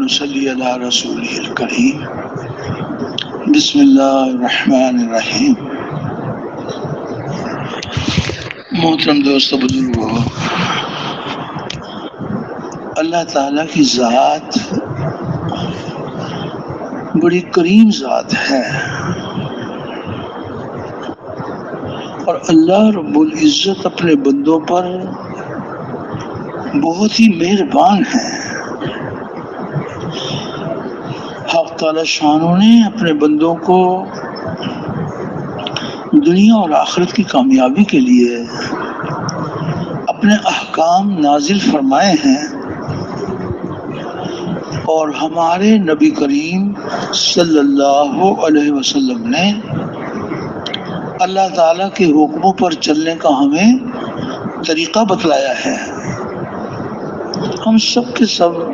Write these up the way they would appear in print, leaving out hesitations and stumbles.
نصلی علی رسولہ الکریم بسم اللہ الرحمن الرحیم۔ محترم دوست بزرگو، اللہ تعالیٰ کی ذات بڑی کریم ذات ہے، اور اللہ رب العزت اپنے بندوں پر بہت ہی مہربان ہے۔ حق تعالی شانوں نے اپنے بندوں کو دنیا اور آخرت کی کامیابی کے لیے اپنے احکام نازل فرمائے ہیں، اور ہمارے نبی کریم صلی اللہ علیہ وسلم نے اللہ تعالیٰ کے حکموں پر چلنے کا ہمیں طریقہ بتلایا ہے۔ ہم سب کے سب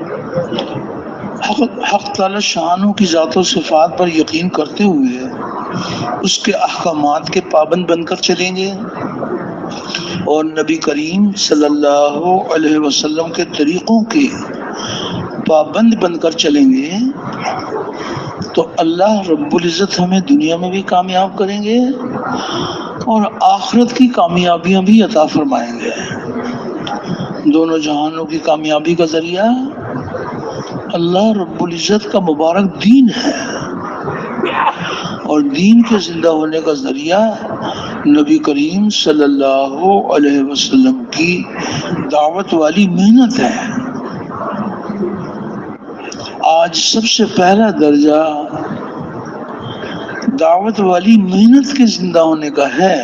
حق تعالی شانوں کی ذات و صفات پر یقین کرتے ہوئے اس کے احکامات کے پابند بن کر چلیں گے، اور نبی کریم صلی اللہ علیہ وسلم کے طریقوں کے پابند بن کر چلیں گے تو اللہ رب العزت ہمیں دنیا میں بھی کامیاب کریں گے اور آخرت کی کامیابیاں بھی عطا فرمائیں گے۔ دونوں جہانوں کی کامیابی کا ذریعہ اللہ رب العزت کا مبارک دین ہے، اور دین کے زندہ ہونے کا ذریعہ نبی کریم صلی اللہ علیہ وسلم کی دعوت والی محنت ہے۔ آج سب سے پہلا درجہ دعوت والی محنت کے زندہ ہونے کا ہے۔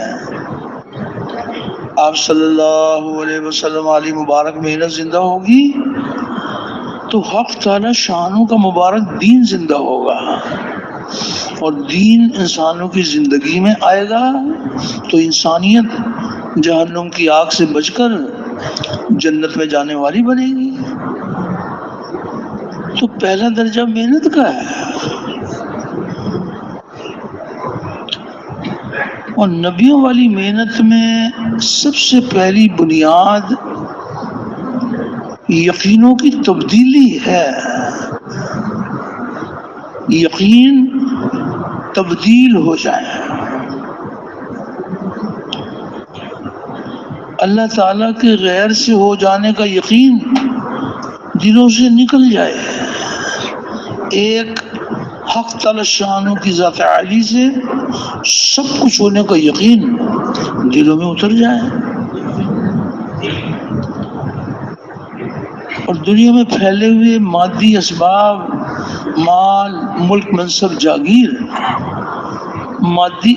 آپ صلی اللہ علیہ وسلم علی مبارک محنت زندہ ہوگی تو حق تعالی شانوں کا مبارک دین زندہ ہوگا، اور دین انسانوں کی زندگی میں آئے گا تو انسانیت جہنم کی آگ سے بچ کر جنت میں جانے والی بنے گی۔ تو پہلا درجہ محنت کا ہے، اور نبیوں والی محنت میں سب سے پہلی بنیاد یقینوں کی تبدیلی ہے۔ یقین تبدیل ہو جائے، اللہ تعالیٰ کے غیر سے ہو جانے کا یقین دلوں سے نکل جائے، ایک حق تعالی شانوں کی ذات عالی سے سب کچھ ہونے کا یقین دلوں میں اتر جائے، اور دنیا میں پھیلے ہوئے مادی اسباب، مال، ملک، منصب، جاگیر، مادی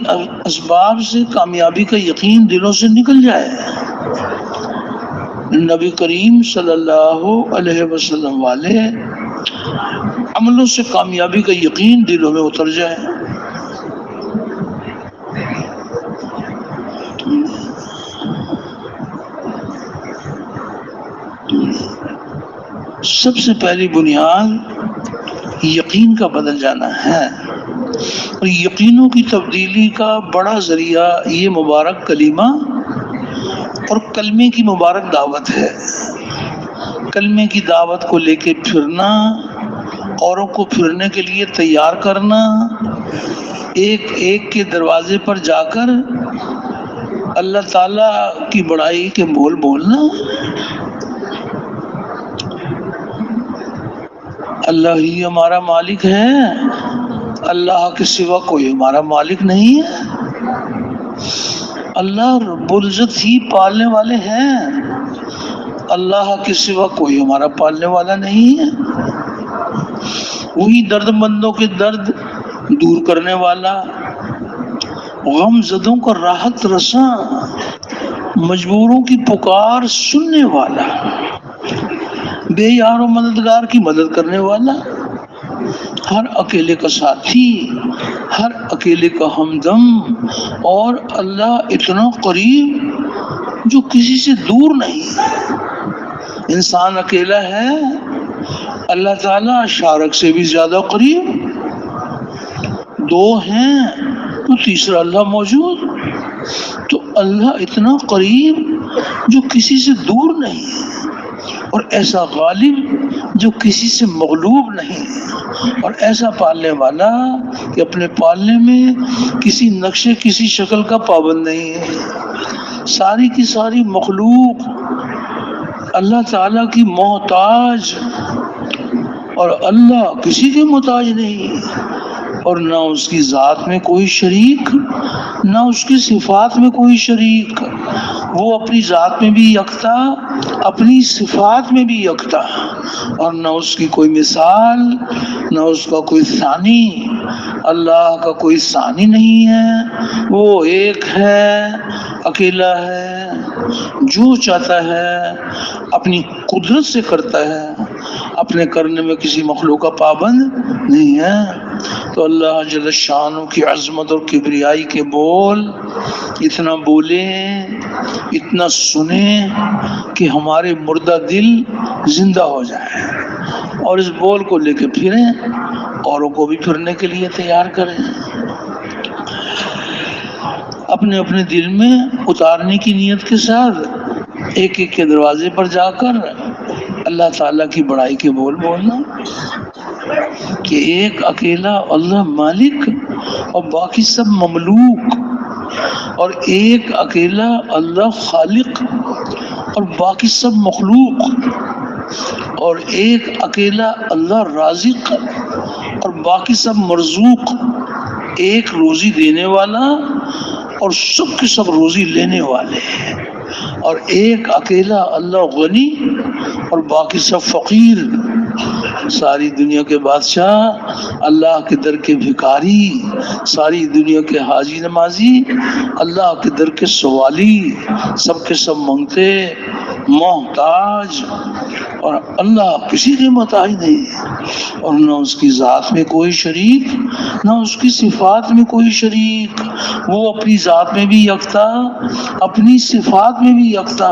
اسباب سے کامیابی کا یقین دلوں سے نکل جائے، نبی کریم صلی اللہ علیہ وسلم والے عملوں سے کامیابی کا یقین دلوں میں اتر جائے۔ سب سے پہلی بنیاد یقین کا بدل جانا ہے، اور یقینوں کی تبدیلی کا بڑا ذریعہ یہ مبارک کلمہ اور کلمے کی مبارک دعوت ہے۔ کلمے کی دعوت کو لے کے پھرنا، اوروں کو پھرنے کے لیے تیار کرنا، ایک ایک کے دروازے پر جا کر اللہ تعالیٰ کی بڑائی کے بول بولنا۔ اللہ ہی ہمارا مالک ہے، اللہ کے سوا کوئی ہمارا مالک نہیں ہے، اللہ رب العزت ہی پالنے والے ہیں، اللہ کے سوا کوئی ہمارا پالنے والا نہیں ہے، وہی درد مندوں کے درد دور کرنے والا، غم زدوں کا راحت رساں، مجبوروں کی پکار سننے والا، بے یار و مددگار کی مدد کرنے والا، ہر اکیلے کا ساتھی، ہر اکیلے کا ہمدم، اور اللہ اتنا قریب جو کسی سے دور نہیں۔ انسان اکیلا ہے، اللہ تعالیٰ شارک سے بھی زیادہ قریب، دو ہیں تو تیسرا اللہ موجود، تو اللہ اتنا قریب جو کسی سے دور نہیں، اور ایسا غالب جو کسی سے مغلوب نہیں، اور ایسا پالنے والا کہ اپنے پالنے میں کسی نقشے کسی شکل کا پابند نہیں ہے۔ ساری کی ساری مخلوق اللہ تعالیٰ کی محتاج، اور اللہ کسی کے محتاج نہیں، اور نہ اس کی ذات میں کوئی شریک، نہ اس کی صفات میں کوئی شریک۔ وہ اپنی ذات میں بھی یکتا، اپنی صفات میں بھی یکتا، اور نہ اس کی کوئی مثال، نہ اس کا کوئی ثانی۔ اللہ کا کوئی ثانی نہیں ہے، وہ ایک ہے، اکیلا ہے، جو چاہتا ہے اپنی قدرت سے کرتا ہے، اپنے کرنے میں کسی مخلوق کا پابند نہیں ہے۔ تو اللہ جل شانہ کی عظمت اور کبریائی کے بول اتنا بولیں، اتنا سنیں کہ ہمارے مردہ دل زندہ ہو جائے، اور اس بول کو لے کے پھریں، اوروں کو بھی پھرنے کے لیے تیار کریں۔ اپنے اپنے دل میں اتارنے کی نیت کے ساتھ ایک ایک کے دروازے پر جا کر اللہ تعالیٰ کی بڑائی کے بول بولنا کہ ایک اکیلا اللہ مالک اور باقی سب مملوک، اور ایک اکیلا اللہ خالق اور باقی سب مخلوق، اور ایک اکیلا اللہ رازق اور باقی سب مرزوق، ایک روزی دینے والا اور سب کے سب روزی لینے والے، اور ایک اکیلا اللہ غنی اور باقی سب فقیر۔ ساری دنیا کے بادشاہ اللہ کے در کے بھکاری، ساری دنیا کے حاجی نمازی اللہ کے در کے سوالی، سب کے سب منگتے محتاج، اور اللہ کسی کے محتاج نہیں، اور نہ اس کی ذات میں کوئی شریک، نہ اس کی صفات میں کوئی شریک۔ وہ اپنی ذات میں بھی یکتا، اپنی صفات میں بھی یکتا،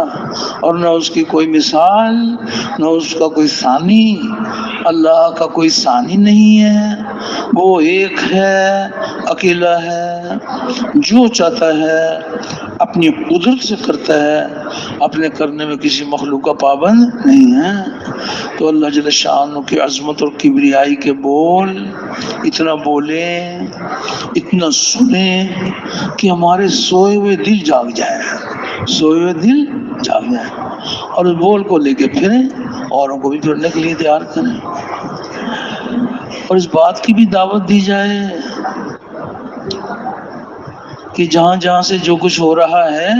اور نہ اس کی کوئی مثال، نہ اس کا کوئی ثانی۔ اللہ کا کوئی ثانی نہیں ہے، وہ ایک ہے، اکیلا ہے، جو چاہتا ہے اپنی قدرت سے کرتا ہے، اپنے کرنے میں کسی مخلوق کا پابند نہیں ہے۔ تو اللہ جل شانہ کی عظمت اور کبریائی کے بول اتنا بولیں، اتنا سنیں کہ ہمارے سوئے ہوئے دل جاگ جائے، سوئے ہوئے دل جاگ جائے، اور اس بول کو لے کے پھریں، اوروں کو بھی پھرنے کے لیے تیار کریں، اور اس بات کی بھی دعوت دی جائے کہ جہاں جہاں سے جو کچھ ہو رہا ہے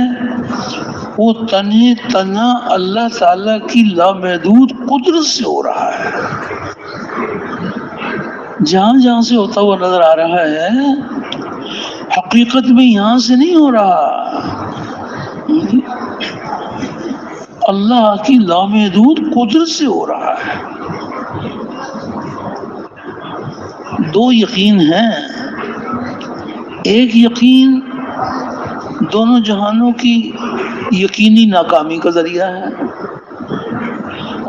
وہ تنہی تنہا اللہ تعالیٰ کی لامحدود قدرت سے ہو رہا ہے۔ جہاں جہاں سے ہوتا ہوا نظر آ رہا ہے حقیقت میں یہاں سے نہیں ہو رہا، اللہ کی لامحدود قدرت سے ہو رہا ہے۔ دو یقین ہیں، ایک یقین دونوں جہانوں کی یقینی ناکامی کا ذریعہ ہے،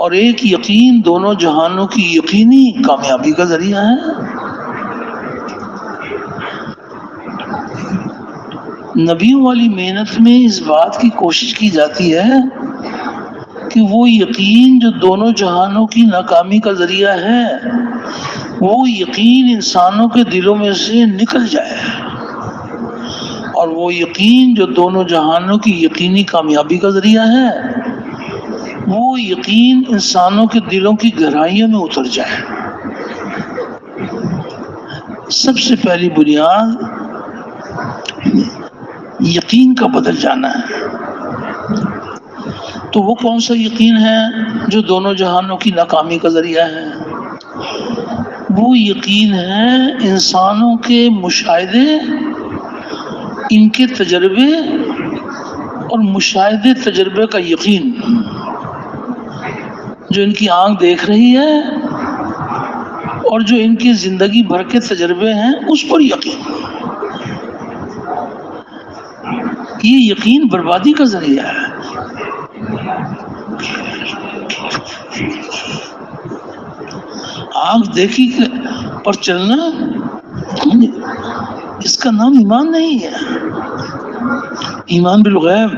اور ایک یقین دونوں جہانوں کی یقینی کامیابی کا ذریعہ ہے۔ نبیوں والی محنت میں اس بات کی کوشش کی جاتی ہے کہ وہ یقین جو دونوں جہانوں کی ناکامی کا ذریعہ ہے، وہ یقین انسانوں کے دلوں میں سے نکل جائے، اور وہ یقین جو دونوں جہانوں کی یقینی کامیابی کا ذریعہ ہے، وہ یقین انسانوں کے دلوں کی گہرائیوں میں اتر جائے۔ سب سے پہلی بنیاد یقین کا بدل جانا ہے۔ تو وہ کون سا یقین ہے جو دونوں جہانوں کی ناکامی کا ذریعہ ہے؟ وہ یقین ہے انسانوں کے مشاہدے، ان کے تجربے اور مشاہدے تجربے کا یقین، جو ان کی آنکھ دیکھ رہی ہے اور جو ان کی زندگی بھر کے تجربے ہیں اس پر یقین۔ یہ یقین بربادی کا ذریعہ ہے۔ آنکھ دیکھی پر چلنا، اس کا نام ایمان نہیں ہے۔ ایمان بالغیب،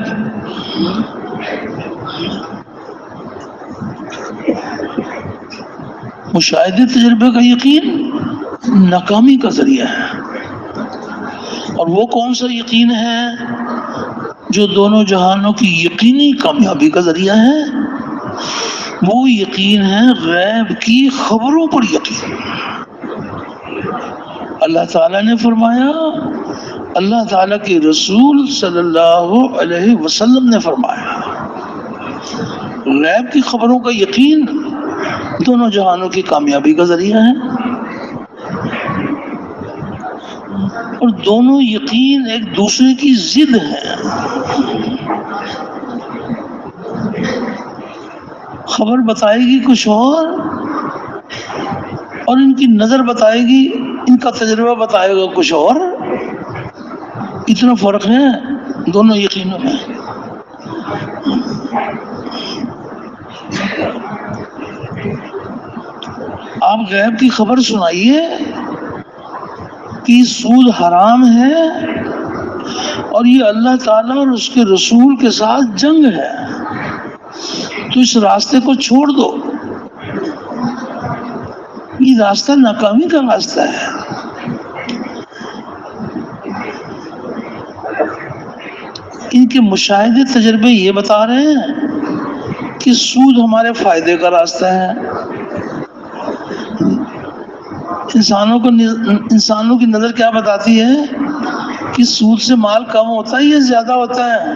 مشاہدے تجربے کا یقین ناکامی کا ذریعہ ہے۔ اور وہ کون سا یقین ہے جو دونوں جہانوں کی یقینی کامیابی کا ذریعہ ہے؟ وہ یقین ہے غیب کی خبروں پر یقین۔ اللہ تعالیٰ نے فرمایا، اللہ تعالیٰ کے رسول صلی اللہ علیہ وسلم نے فرمایا، غیب کی خبروں کا یقین دونوں جہانوں کی کامیابی کا ذریعہ ہے۔ اور دونوں یقین ایک دوسرے کی ضد ہیں۔ خبر بتائے گی کچھ اور ان کی نظر بتائے گی، ان کا تجربہ بتائے گا کچھ اور۔ اتنا فرق ہے دونوں یقینوں میں۔ آپ غیب کی خبر سنائیے کہ سود حرام ہے اور یہ اللہ تعالیٰ اور اس کے رسول کے ساتھ جنگ ہے، تو اس راستے کو چھوڑ دو، یہ راستہ ناکامی کا راستہ ہے۔ ان کے مشاہدے تجربے یہ بتا رہے ہیں کہ سود ہمارے فائدے کا راستہ ہے۔ انسانوں کی نظر کیا بتاتی ہے کہ سود سے مال کم ہوتا ہے یا زیادہ ہوتا ہے؟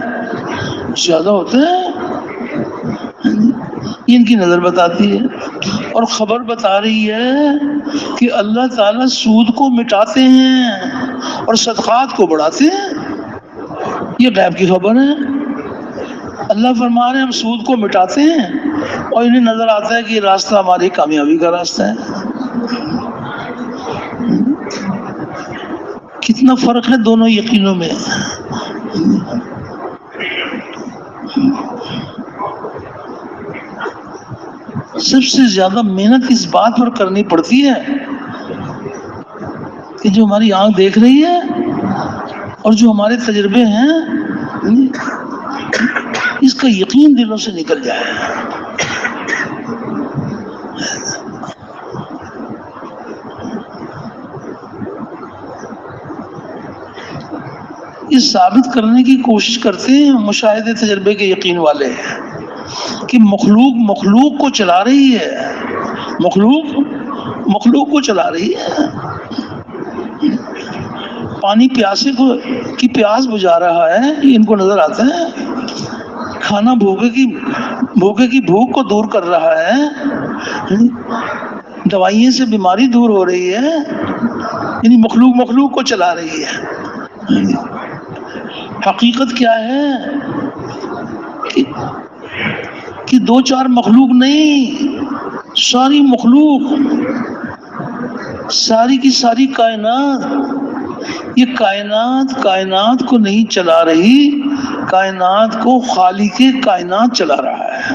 زیادہ ہوتا ہے، یہ ان کی نظر بتاتی ہے۔ اور خبر بتا رہی ہے کہ اللہ تعالیٰ سود کو مٹاتے ہیں اور صدقات کو بڑھاتے ہیں، یہ غیب کی خبر ہے۔ اللہ فرما رہے ہیں ہم سود کو مٹاتے ہیں اور انہیں نظر آتا ہے کہ یہ راستہ ہماری کامیابی کا راستہ ہے۔ کتنا فرق ہے دونوں یقینوں میں۔ سب سے زیادہ محنت اس بات پر کرنی پڑتی ہے کہ جو ہماری آنکھ دیکھ رہی ہے اور جو ہمارے تجربے ہیں، اس کا یقین دلوں سے نکل جائے۔ یہ ثابت کرنے کی کوشش کرتے ہیں مشاہدے تجربے کے یقین والے کہ مخلوق کو چلا رہی ہے، مخلوق کو چلا رہی ہے۔ پانی پیاسے کی پیاس بجھا رہا ہے، یہ ان کو نظر آتا ہے۔ کھانا بھوکے کی بھوک کو دور کر رہا ہے، دوائیوں سے بیماری دور ہو رہی ہے، یعنی مخلوق کو چلا رہی ہے۔ حقیقت کیا ہے کہ دو چار مخلوق نہیں، ساری مخلوق، ساری کی ساری کائنات، یہ کائنات کو نہیں چلا رہی، کائنات کو خالق کائنات چلا رہا ہے۔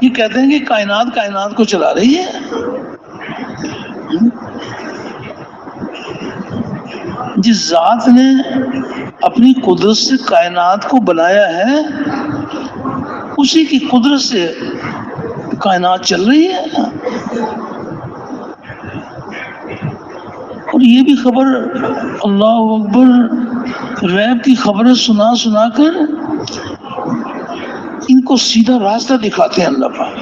یہ کہتے ہیں کہ کائنات کو چلا رہی ہے۔ جس ذات نے اپنی قدرت سے کائنات کو بنایا ہے، اسی کی قدرت سے کائنات چل رہی ہے۔ اور یہ بھی خبر، اللہ اکبر، غیب کی خبریں سنا کر ان کو سیدھا راستہ دکھاتے ہیں اللہ پاک۔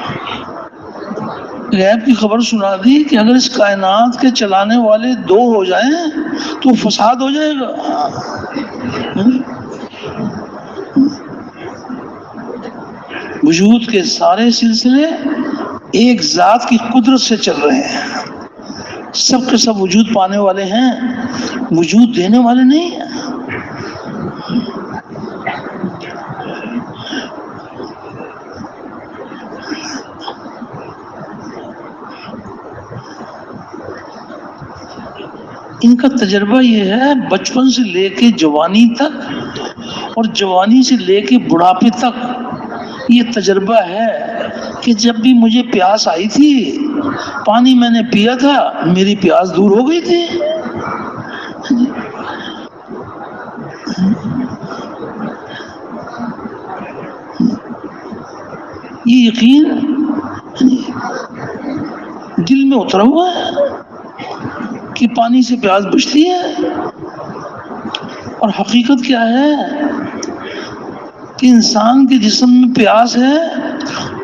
غیب کی خبر سنا دی کہ اگر اس کائنات کے چلانے والے دو ہو جائیں تو فساد ہو جائے گا۔ وجود کے سارے سلسلے ایک ذات کی قدرت سے چل رہے ہیں، سب کے سب وجود پانے والے ہیں، وجود دینے والے نہیں ہیں۔ ان کا تجربہ یہ ہے بچپن سے لے کے جوانی تک اور جوانی سے لے کے بڑھاپے تک، یہ تجربہ ہے کہ جب بھی مجھے پیاس آئی تھی، پانی میں نے پیا تھا، میری پیاس دور ہو گئی تھی۔ یہ یقین دل میں اترا ہوا ہے کہ پانی سے پیاس بجھتی ہے، اور حقیقت کیا ہے کہ انسان کے جسم میں پیاس ہے،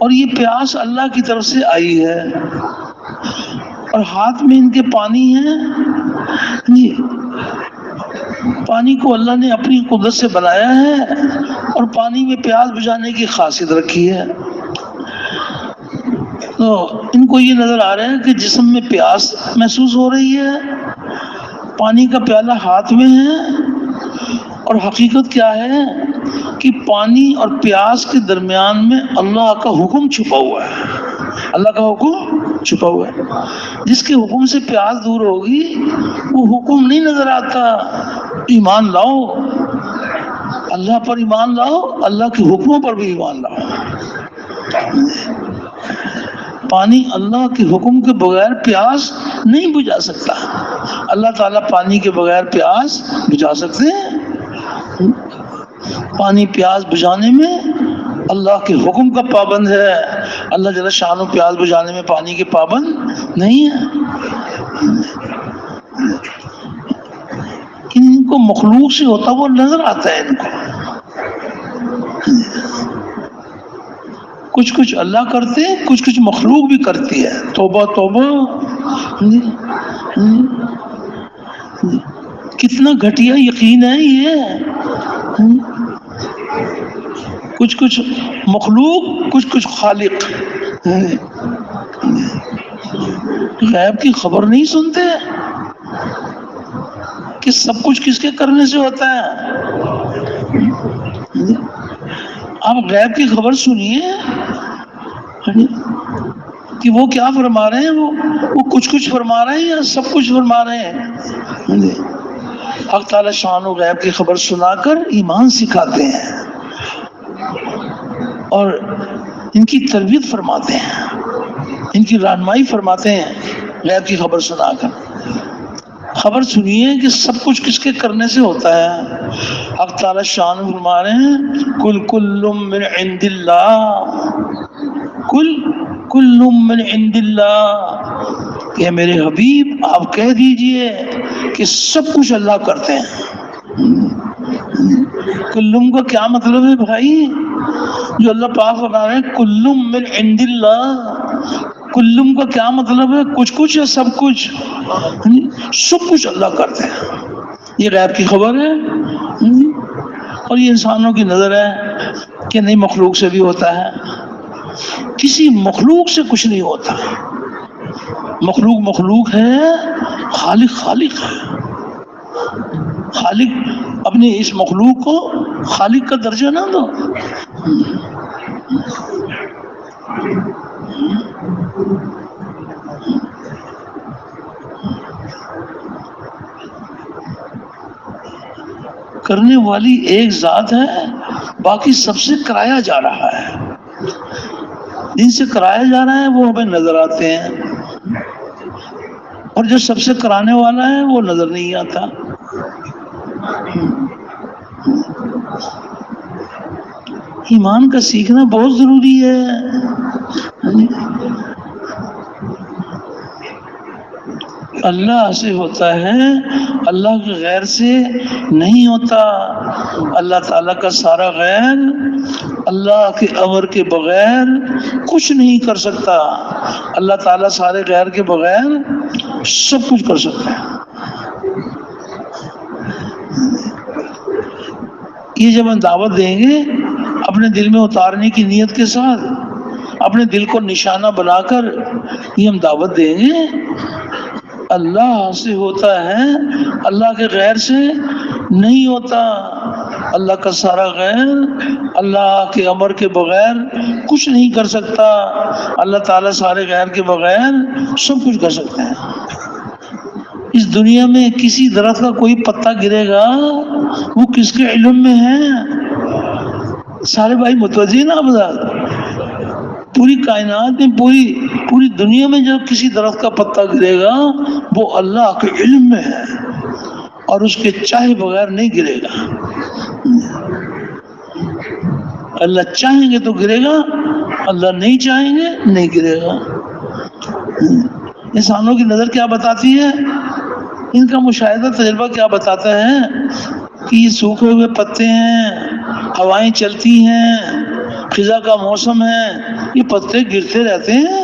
اور یہ پیاس اللہ کی طرف سے آئی ہے، اور ہاتھ میں ان کے پانی ہے جی، پانی کو اللہ نے اپنی قدرت سے بنایا ہے، اور پانی میں پیاس بجھانے کی خاصیت رکھی ہے۔ تو ان کو یہ نظر آ رہا ہے کہ جسم میں پیاس محسوس ہو رہی ہے، پانی کا پیالہ ہاتھ میں ہے، اور حقیقت کیا ہے کہ پانی اور پیاس کے درمیان میں اللہ کا حکم چھپا ہوا ہے، اللہ کا حکم چھپا ہوا ہے۔ جس کے حکم سے پیاس دور ہوگی وہ حکم نہیں نظر آتا، ایمان لاؤ، اللہ پر ایمان لاؤ، اللہ کے حکموں پر بھی ایمان لاؤ۔ پانی اللہ کے حکم کے بغیر پیاس نہیں بجھا سکتا، اللہ تعالیٰ پانی کے بغیر پیاس بجھا سکتے ہیں؟ پانی پیاس بجھانے میں اللہ کے حکم کا پابند ہے، اللہ جل شانہ پیاس بجھانے میں پانی کے پابند نہیں ہے۔ ان کو مخلوق سے ہوتا وہ نظر آتا ہے، ان کو کچھ کچھ اللہ کرتے ہیں، کچھ کچھ مخلوق بھی کرتی ہے۔ توبہ توبہ، کتنا گھٹیا یقین ہے یہ۔ کچھ کچھ مخلوق، کچھ کچھ خالق، غیب کی خبر نہیں سنتے کہ سب کچھ کس کے کرنے سے ہوتا ہے۔ آپ غیب کی خبر سنیے کہ وہ کیا فرما رہے ہیں، وہ کچھ کچھ فرما رہے ہیں یا سب کچھ فرما رہے ہیں۔ حق تعالی شان و غیب کی خبر سنا کر ایمان سکھاتے ہیں اور ان کی تربیت فرماتے ہیں، ان کی رہنمائی فرماتے ہیں غیب کی خبر سنا کر۔ خبر سنیے کہ سب کچھ کس کے کرنے سے ہوتا ہے۔ حق تعالی شان فرما رہے ہیں کل من عند اللہ، کل من عند اللہ، کہ میرے حبیب آپ کہہ دیجئے کہ سب کچھ اللہ کرتے ہیں۔ کلم کا کیا مطلب ہے بھائی؟ جو اللہ پاک فرما رہے ہیں کلم من عند اللہ، کلم کا کیا مطلب ہے؟ کچھ کچھ یا سب کچھ؟ سب کچھ اللہ کرتے ہیں، یہ غیب کی خبر ہے۔ اور یہ انسانوں کی نظر ہے کہ نہیں مخلوق سے بھی ہوتا ہے، کسی مخلوق سے کچھ نہیں ہوتا۔ مخلوق مخلوق ہے، خالق خالق ہے۔ خالق اپنے اس مخلوق کو خالق کا درجہ نہ دو۔ کرنے والی ایک ذات ہے، باقی سب سے کرایا جا رہا ہے۔ جن سے کرایا جا رہا ہے وہ ہمیں نظر آتے ہیں، اور جو سب سے کرانے والا ہے وہ نظر نہیں آتا۔ ایمان کا سیکھنا بہت ضروری ہے۔ اللہ سے ہوتا ہے، اللہ کے غیر سے نہیں ہوتا۔ اللہ تعالیٰ کا سارا غیر اللہ کے امر کے بغیر کچھ نہیں کر سکتا۔ اللہ تعالیٰ سارے غیر کے بغیر سب کچھ کر سکتا ہے۔ یہ جب ہم دعوت دیں گے اپنے دل میں اتارنے کی نیت کے ساتھ، اپنے دل کو نشانہ بنا کر یہ ہم دعوت دیں گے، اللہ سے ہوتا ہے، اللہ کے غیر سے نہیں ہوتا۔ اللہ کا سارا غیر اللہ کے امر کے بغیر کچھ نہیں کر سکتا۔ اللہ تعالیٰ سارے غیر کے بغیر سب کچھ کر سکتے ہیں۔ اس دنیا میں کسی درخت کا کوئی پتا گرے گا وہ کس کے علم میں ہے؟ سارے بھائی متوجہ نا آپ؟ پوری کائنات میں پوری دنیا میں جو کسی درخت کا پتا گرے گا وہ اللہ کے علم میں ہے، اور اس کے چاہے بغیر نہیں گرے گا۔ اللہ چاہیں گے تو گرے گا، اللہ نہیں چاہیں گے نہیں گرے گا۔ انسانوں کی نظر کیا بتاتی ہے، ان کا مشاہدہ تجربہ کیا بتاتا ہے کہ یہ سوکھے ہوئے پتے ہیں، ہوائیں چلتی ہیں، خزاں کا موسم ہے، یہ پتے گرتے رہتے ہیں،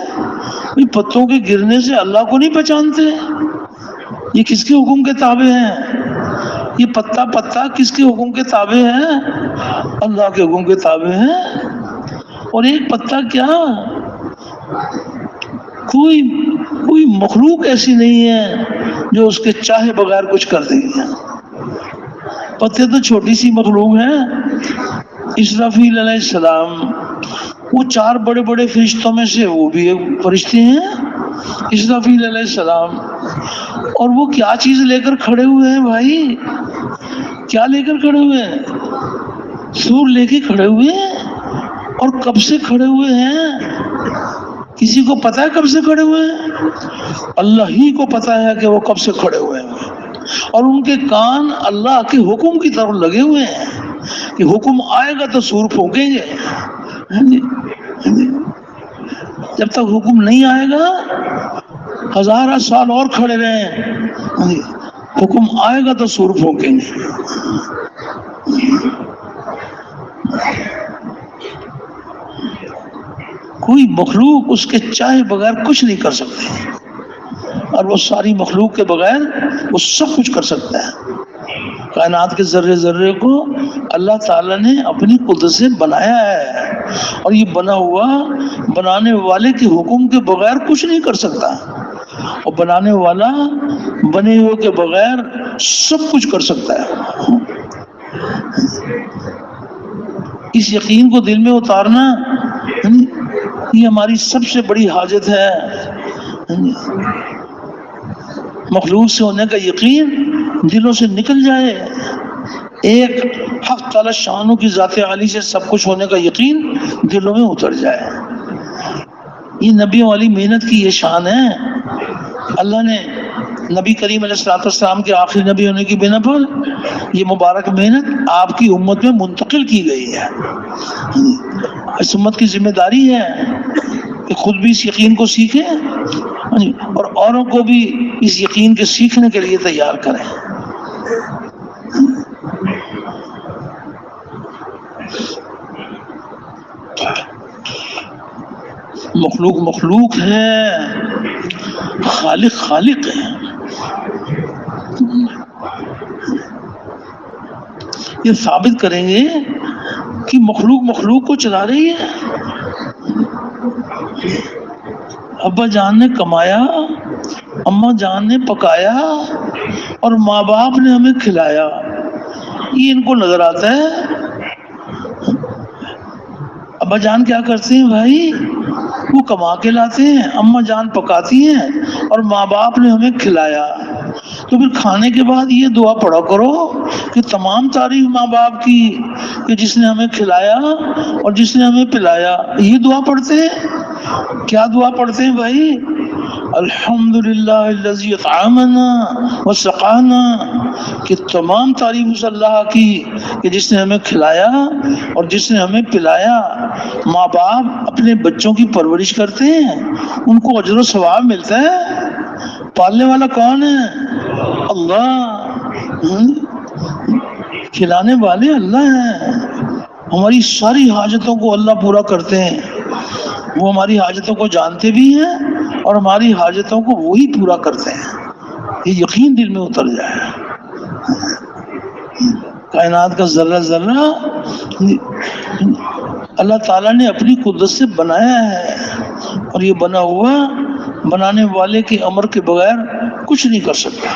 یہ پتوں کے گرنے سے اللہ کو نہیں پہچانتے، یہ کس کے حکم کے تابع ہیں، یہ پتا پتا کس کے حکم کے تابع ہیں، اللہ کے حکم کے تابع ہیں۔ اور ایک پتا کیا، کوئی مخلوق ایسی نہیں ہے جو اس کے چاہے بغیر کچھ کر دے گی۔ پتے تو چھوٹی سی مخلوق ہیں، اسرافیل علیہ السلام وہ 4 بڑے بڑے فرشتوں میں سے وہ بھی ایک فرشتے ہیں، اسرافیل علیہ السلام، اور وہ کیا چیز لے کر کھڑے ہوئے ہیں بھائی، کیا لے کر کھڑے ہوئے ہیں؟ سور لے کے کھڑے ہوئے ہیں، اور کب سے کھڑے ہوئے ہیں؟ کسی کو پتا ہے کب سے کھڑے ہوئے ہیں؟ اللہ ہی کو پتا ہے کہ وہ کب سے کھڑے ہوئے ہیں، اور ان کے کان اللہ کے حکم کی طرف لگے ہوئے ہیں کہ حکم آئے گا تو سور پھونکیں گے۔ جب تک حکم نہیں آئے گا 1000 سال اور کھڑے رہیں، حکم آئے گا تو سور پھونکیں گے۔ کوئی مخلوق اس کے چاہے بغیر کچھ نہیں کر سکتے، اور وہ ساری مخلوق کے بغیر وہ سب کچھ کر سکتا ہے۔ کائنات کے ذرے ذرے کو اللہ تعالیٰ نے اپنی قدرت سے بنایا ہے، اور یہ بنا ہوا بنانے والے کے حکم کے بغیر کچھ نہیں کر سکتا، اور بنانے والا بنے ہوئے کے بغیر سب کچھ کر سکتا ہے۔ اس یقین کو دل میں اتارنا یہ ہماری سب سے بڑی حاجت ہے۔ مخلوق سے ہونے کا یقین دلوں سے نکل جائے، ایک حق تعالی شانوں کی ذات عالی سے سب کچھ ہونے کا یقین دلوں میں اتر جائے۔ یہ نبیوں والی محنت کی یہ شان ہے۔ اللہ نے نبی کریم علیہ السلام کے آخری نبی ہونے کی بنا پر یہ مبارک محنت آپ کی امت میں منتقل کی گئی ہے۔ اس امت کی ذمہ داری ہے کہ خود بھی اس یقین کو سیکھیں اور اوروں کو بھی اس یقین کے سیکھنے کے لیے تیار کریں۔ مخلوق مخلوق ہے، خالق خالق ہے۔ یہ ثابت کریں گے کہ مخلوق مخلوق کو چلا رہی ہے۔ ابا جان نے کمایا، اماں جان نے پکایا، اور ماں باپ نے ہمیں کھلایا، یہ ان کو نظر آتا ہے۔ ابا جان کیا کرتے ہیں بھائی؟ وہ کما کے لاتے ہیں، اماں جان پکاتی ہیں، اور ماں باپ نے ہمیں کھلایا۔ تو پھر کھانے کے بعد یہ دعا پڑھا کرو کہ تمام تعریف ماں باپ کی کہ جس نے ہمیں کھلایا اور جس نے ہمیں پلایا۔ یہ دعا پڑھتے ہیں۔ کیا دعا پڑھتے ہیں بھائی؟ الحمدللہ الذی اطعمنا وسقانا، کہ تمام تعریف اس اللہ کی کہ جس نے ہمیں کھلایا اور جس نے ہمیں پلایا۔ ماں باپ اپنے بچوں کی پرورش کرتے ہیں، ان کو اجر و ثواب ملتا ہے۔ پالنے والا کون ہے؟ اللہ۔ کھلانے والے اللہ ہیں۔ ہماری ساری حاجتوں کو اللہ پورا کرتے ہیں۔ وہ ہماری حاجتوں کو جانتے بھی ہیں اور ہماری حاجتوں کو وہی پورا کرتے ہیں۔ یہ یقین دل میں اتر جائے۔ کائنات کا ذرہ ذرہ اللہ تعالیٰ نے اپنی قدرت سے بنایا ہے، اور یہ بنا ہوا بنانے والے کے امر کے بغیر کچھ نہیں کر سکتا۔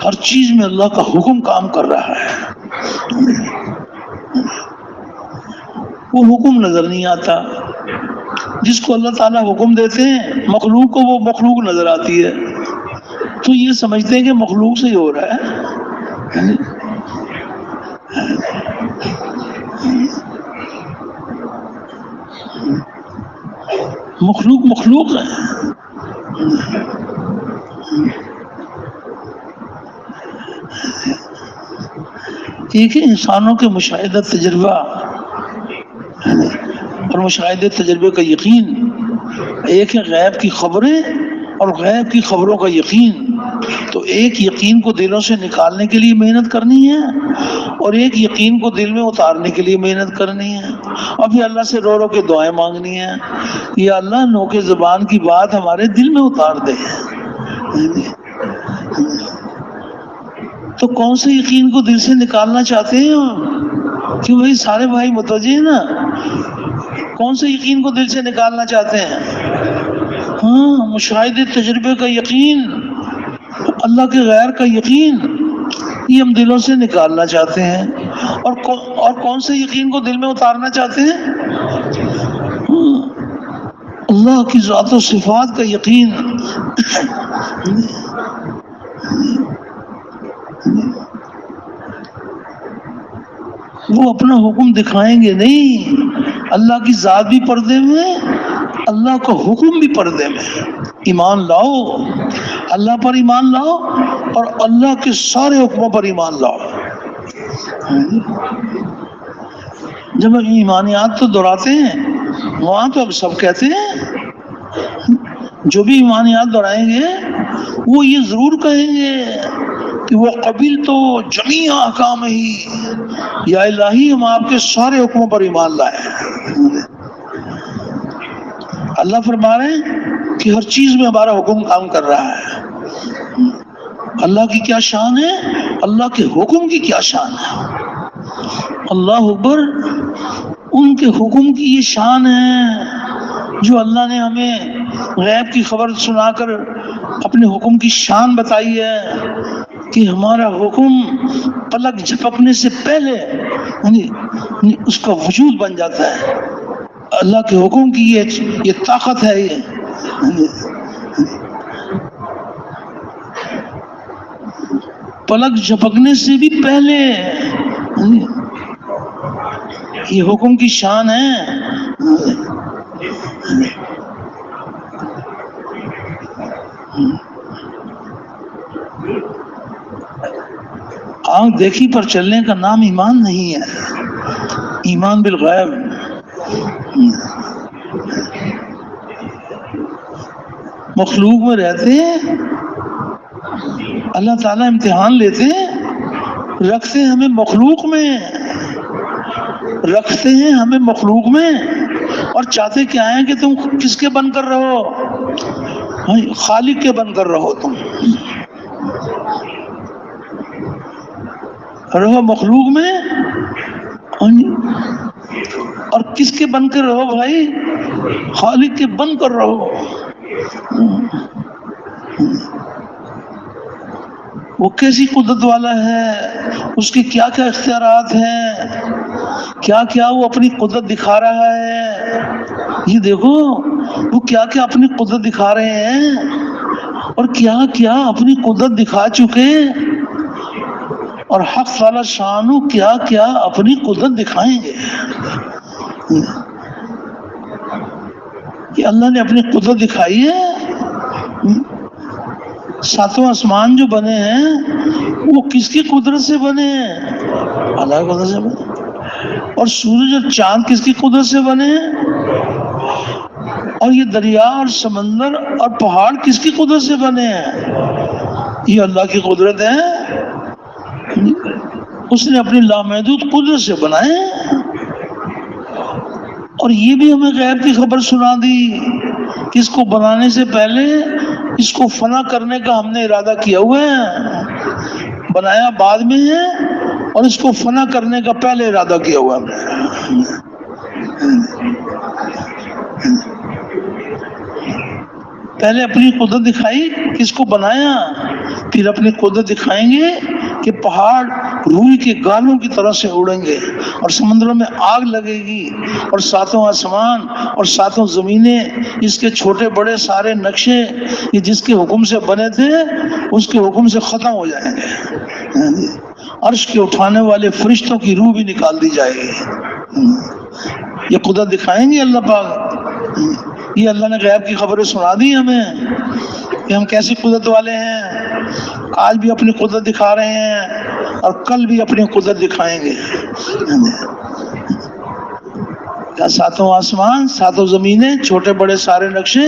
ہر چیز میں اللہ کا حکم کام کر رہا ہے۔ وہ حکم نظر نہیں آتا۔ جس کو اللہ تعالیٰ حکم دیتے ہیں مخلوق کو وہ مخلوق نظر آتی ہے، تو یہ سمجھتے ہیں کہ مخلوق سے ہی ہو رہا ہے۔ مخلوق مخلوق ہے۔ ایک انسانوں کے مشاہدہ تجربہ اور مشاہدے تجربے کا یقین ایک ہے غیب کی خبریں اور غیب کی خبروں کا یقین. تو ایک یقین کو دلوں سے نکالنے کے لیے محنت کرنی ہے اور ایک یقین کو دل میں اتارنے کے لیے محنت کرنی ہے. ابھی اللہ سے رو رو کے دعائیں مانگنی ہے, یا اللہ نوک زبان کی بات ہمارے دل میں اتار دے. تو کون سے یقین کو دل سے نکالنا چاہتے ہیں کہ بھائی سارے بھائی متوجہ ہیں نا, کون سے یقین کو دل سے نکالنا چاہتے ہیں؟ ہاں, مشاہدے تجربے کا یقین, اللہ کے غیر کا یقین, یہ ہم دلوں سے نکالنا چاہتے ہیں. اور کون سے یقین کو دل میں اتارنا چاہتے ہیں؟ اللہ کی ذات و صفات کا یقین. وہ اپنا حکم دکھائیں گے نہیں, اللہ کی ذات بھی پردے میں, اللہ کا حکم بھی پردے میں. ایمان لاؤ, اللہ پر ایمان لاؤ اور اللہ کے سارے حکموں پر ایمان لاؤ. جب ہم ایمانیات تو دہراتے ہیں وہاں تو اب سب کہتے ہیں, جو بھی ایمانیات دہرائیں گے وہ یہ ضرور کہیں گے کہ وہ قبیل تو جمیع احکام ہی, یا الہی ہم آپ کے سارے حکموں پر ایمان لائے. اللہ فرما رہے ہیں کہ ہر چیز میں ہمارا حکم کام کر رہا ہے. اللہ کی کیا شان ہے, اللہ کے حکم کی کیا شان ہے. اللہ اکبر, ان کے حکم کی یہ شان ہے جو اللہ نے ہمیں غیب کی خبر سنا کر اپنے حکم کی شان بتائی ہے کہ ہمارا حکم پلک جھپکنے سے پہلے اس کا وجود بن جاتا ہے. اللہ کے حکم کی یہ طاقت ہے. یہ پلک جھپکنے سے بھی پہلے یہ حکم کی شان ہے. آنکھ دیکھی پر چلنے کا نام ایمان نہیں ہے, ایمان بالغیب. مخلوق میں رہتے ہیں, اللہ تعالیٰ امتحان لیتے ہیں, رکھتے ہیں ہمیں مخلوق میں, رکھتے ہیں ہمیں مخلوق میں, اور چاہتے کیا ہیں کہ تم کس کے بن کر رہو, خالق کے بن کر رہو. تم رہو مخلوق میں اور کس کے بن کر رہو بھائی, خالق کے بن کر رہو. وہ کیسی قدرت والا ہے, اس کے کیا کیا اختیارات ہیں, کیا کیا وہ اپنی قدرت دکھا رہا ہے. یہ دیکھو وہ کیا کیا اپنی قدرت دکھا رہے ہیں اور کیا کیا اپنی قدرت دکھا چکے, اور حق تعالی شانو کیا کیا اپنی قدرت دکھائیں گے. کہ اللہ نے اپنی قدرت دکھائی ہے. ساتوں آسمان جو بنے ہیں وہ کس کی قدرت سے بنے ہیں؟ اللہ کی قدرت سے بنے. اور سورج اور چاند کس کی قدرت سے بنے ہیں؟ اور یہ دریا اور سمندر اور پہاڑ کس کی قدرت سے بنے ہیں؟ یہ اللہ کی قدرت ہے. اس نے اپنی لامحدود قدرت سے بنائے. اور یہ بھی ہمیں غیب کی خبر سنا دی کہ اس کو بنانے سے پہلے اس کو فنا کرنے کا ہم نے ارادہ کیا ہوا ہے. بنایا بعد میں ہے اور اس کو فنا کرنے کا پہلے ارادہ کیا ہوا ہے. پہلے اپنی قدرت دکھائی کہ اس کو بنایا, پھر اپنی قدرت دکھائیں گے کہ پہاڑ روئی کے گالوں کی طرح سے اڑیں گے اور سمندروں میں آگ لگے گی, اور ساتوں آسمان اور ساتوں زمینیں, اس کے چھوٹے بڑے سارے نقشے یہ جس کے حکم سے بنے تھے اس کے حکم سے ختم ہو جائیں گے. عرش کے اٹھانے والے فرشتوں کی روح بھی نکال دی جائے گی. یہ قدرت دکھائیں گے اللہ پاک. یہ اللہ نے غیب کی خبریں سنا دی ہمیں کہ ہم کیسی قدرت والے ہیں. آج بھی اپنی قدرت دکھا رہے ہیں اور کل بھی اپنی قدرت دکھائیں گے. کیا ساتوں آسمان، ساتوں زمینیں، چھوٹے بڑے سارے نقشے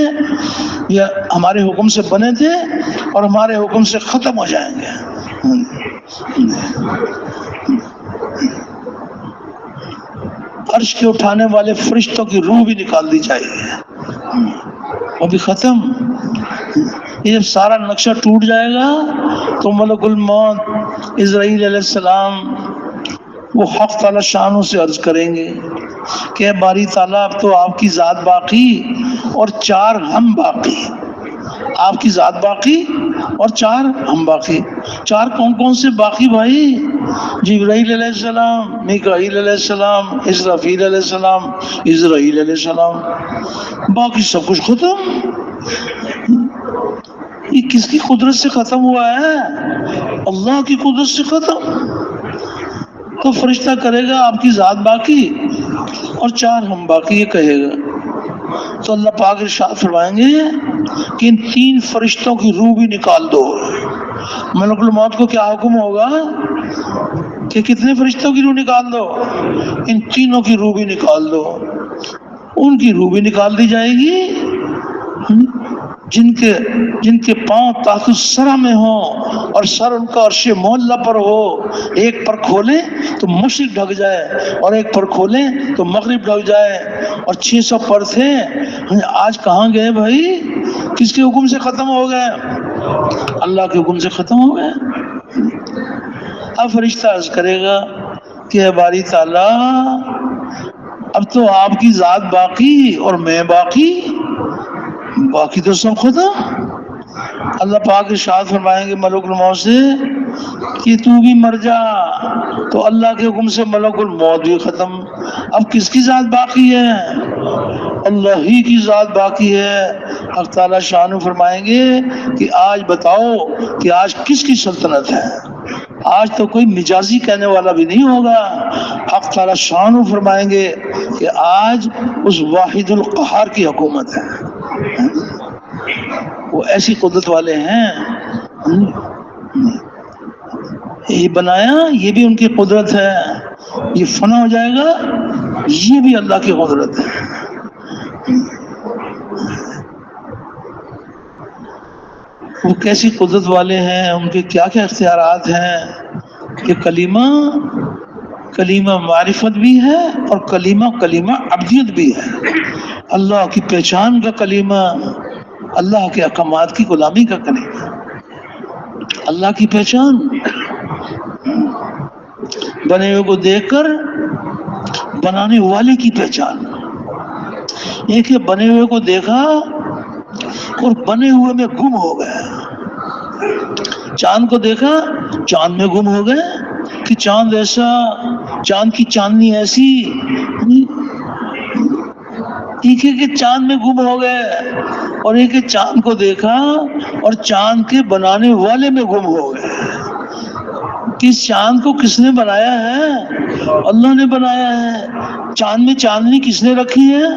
یہ ہمارے حکم سے بنے تھے اور ہمارے حکم سے ختم ہو جائیں گے. عرش کے اٹھانے والے فرشتوں کی روح بھی نکال دی جائے گی، وہ بھی ختم. یہ جب سارا نقشہ ٹوٹ جائے گا تو ملک الموت اسرائیل علیہ السلام وہ حق تعالی شانوں سے عرض کریں گے کہ باری تعالیٰ اب تو آپ کی ذات باقی اور چار ہم باقی. آپ کی ذات باقی اور چار ہم باقی. چار کون کون سے باقی بھائی؟ جبرائیل علیہ السلام، میکائیل علیہ السلام، اسرافیل علیہ السلام، اسرائیل علیہ السلام. باقی سب کچھ ختم. یہ کس کی قدرت سے ختم ہوا ہے؟ اللہ کی قدرت سے ختم. تو فرشتہ کرے گا آپ کی ذات باقی اور چار ہم باقی، یہ کہے گا. تو اللہ پاک ارشاد فرمائیں گے کہ ان تین فرشتوں کی روح بھی نکال دو. ملک الموت کو کیا حکم ہوگا کہ کتنے فرشتوں کی روح نکال دو؟ ان تینوں کی روح بھی نکال دو. ان کی روح بھی نکال دی جائے گی جن کے پاؤں تحت الثری میں ہوں اور سر ان کا عرش معلیٰ پر ہو. ایک پر کھولیں تو مشرق ڈھک جائے اور ایک پر کھولیں تو مغرب ڈھک جائے. اور 600 پر تھے، آج کہاں گئے بھائی؟ کس کے حکم سے ختم ہو گئے؟ اللہ کے حکم سے ختم ہو گئے. اب فرشتہ عرض کرے گا کہ اے باری تعالیٰ اب تو آپ کی ذات باقی اور میں باقی تو سب ختم. اللہ پاک ارشاد فرمائیں گے ملک الموت سے کہ تو بھی مر جا. تو اللہ کے حکم سے ملک الموت بھی ختم. اب کس کی ذات باقی ہے؟ اللہ ہی کی ذات باقی ہے. حق تعالی شان فرمائیں گے کہ آج بتاؤ کہ آج کس کی سلطنت ہے؟ آج تو کوئی مجازی کہنے والا بھی نہیں ہوگا. حق تعالی شان فرمائیں گے کہ آج اس واحد القہار کی حکومت ہے. وہ ایسی قدرت والے ہیں. یہ بنایا، یہ بھی ان کی قدرت ہے. یہ فنا ہو جائے گا، یہ بھی اللہ کی قدرت ہے. وہ کیسی قدرت والے ہیں، ان کے کیا کیا اختیارات ہیں کہ کلمہ معرفت بھی ہے اور کلمہ عبدیت بھی ہے. اللہ کی پہچان کا کلمہ، اللہ کے احکامات کی غلامی کا کلمہ. اللہ کی پہچان، بنے ہوئے کو دیکھ کر بنانے والے کی پہچان. ایک ہے بنے ہوئے کو دیکھا اور بنے ہوئے میں گم ہو گئے. چاند کو دیکھا، چاند میں گم ہو گئے کہ چاند ایسا، چاند کی چاندنی ایسی. ایک ہے کہ چاند میں گم ہو گئے اور ایک ہے چاند کو دیکھا اور چاند کے بنانے والے میں گم ہو گئے. کس چاند کو کس نے بنایا ہے؟ اللہ نے بنایا ہے. چاند میں چاندنی کس نے رکھی ہے؟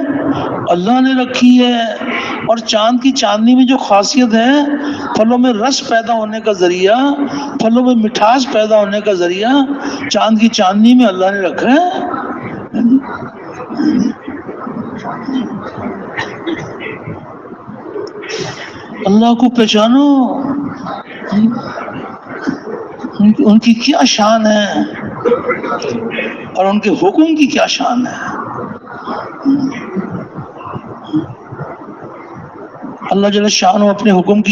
اللہ نے رکھی ہے. اور چاند کی چاندنی میں جو خاصیت ہے، پھلوں میں رس پیدا ہونے کا ذریعہ، پھلوں میں مٹھاس پیدا ہونے کا ذریعہ چاند کی چاندنی میں اللہ نے رکھا ہے. اللہ کو پہچانو، ان کی کیا شان ہے اور ان کے حکم کی کیا شان ہے. اللہ جل شان اپنے حکم کی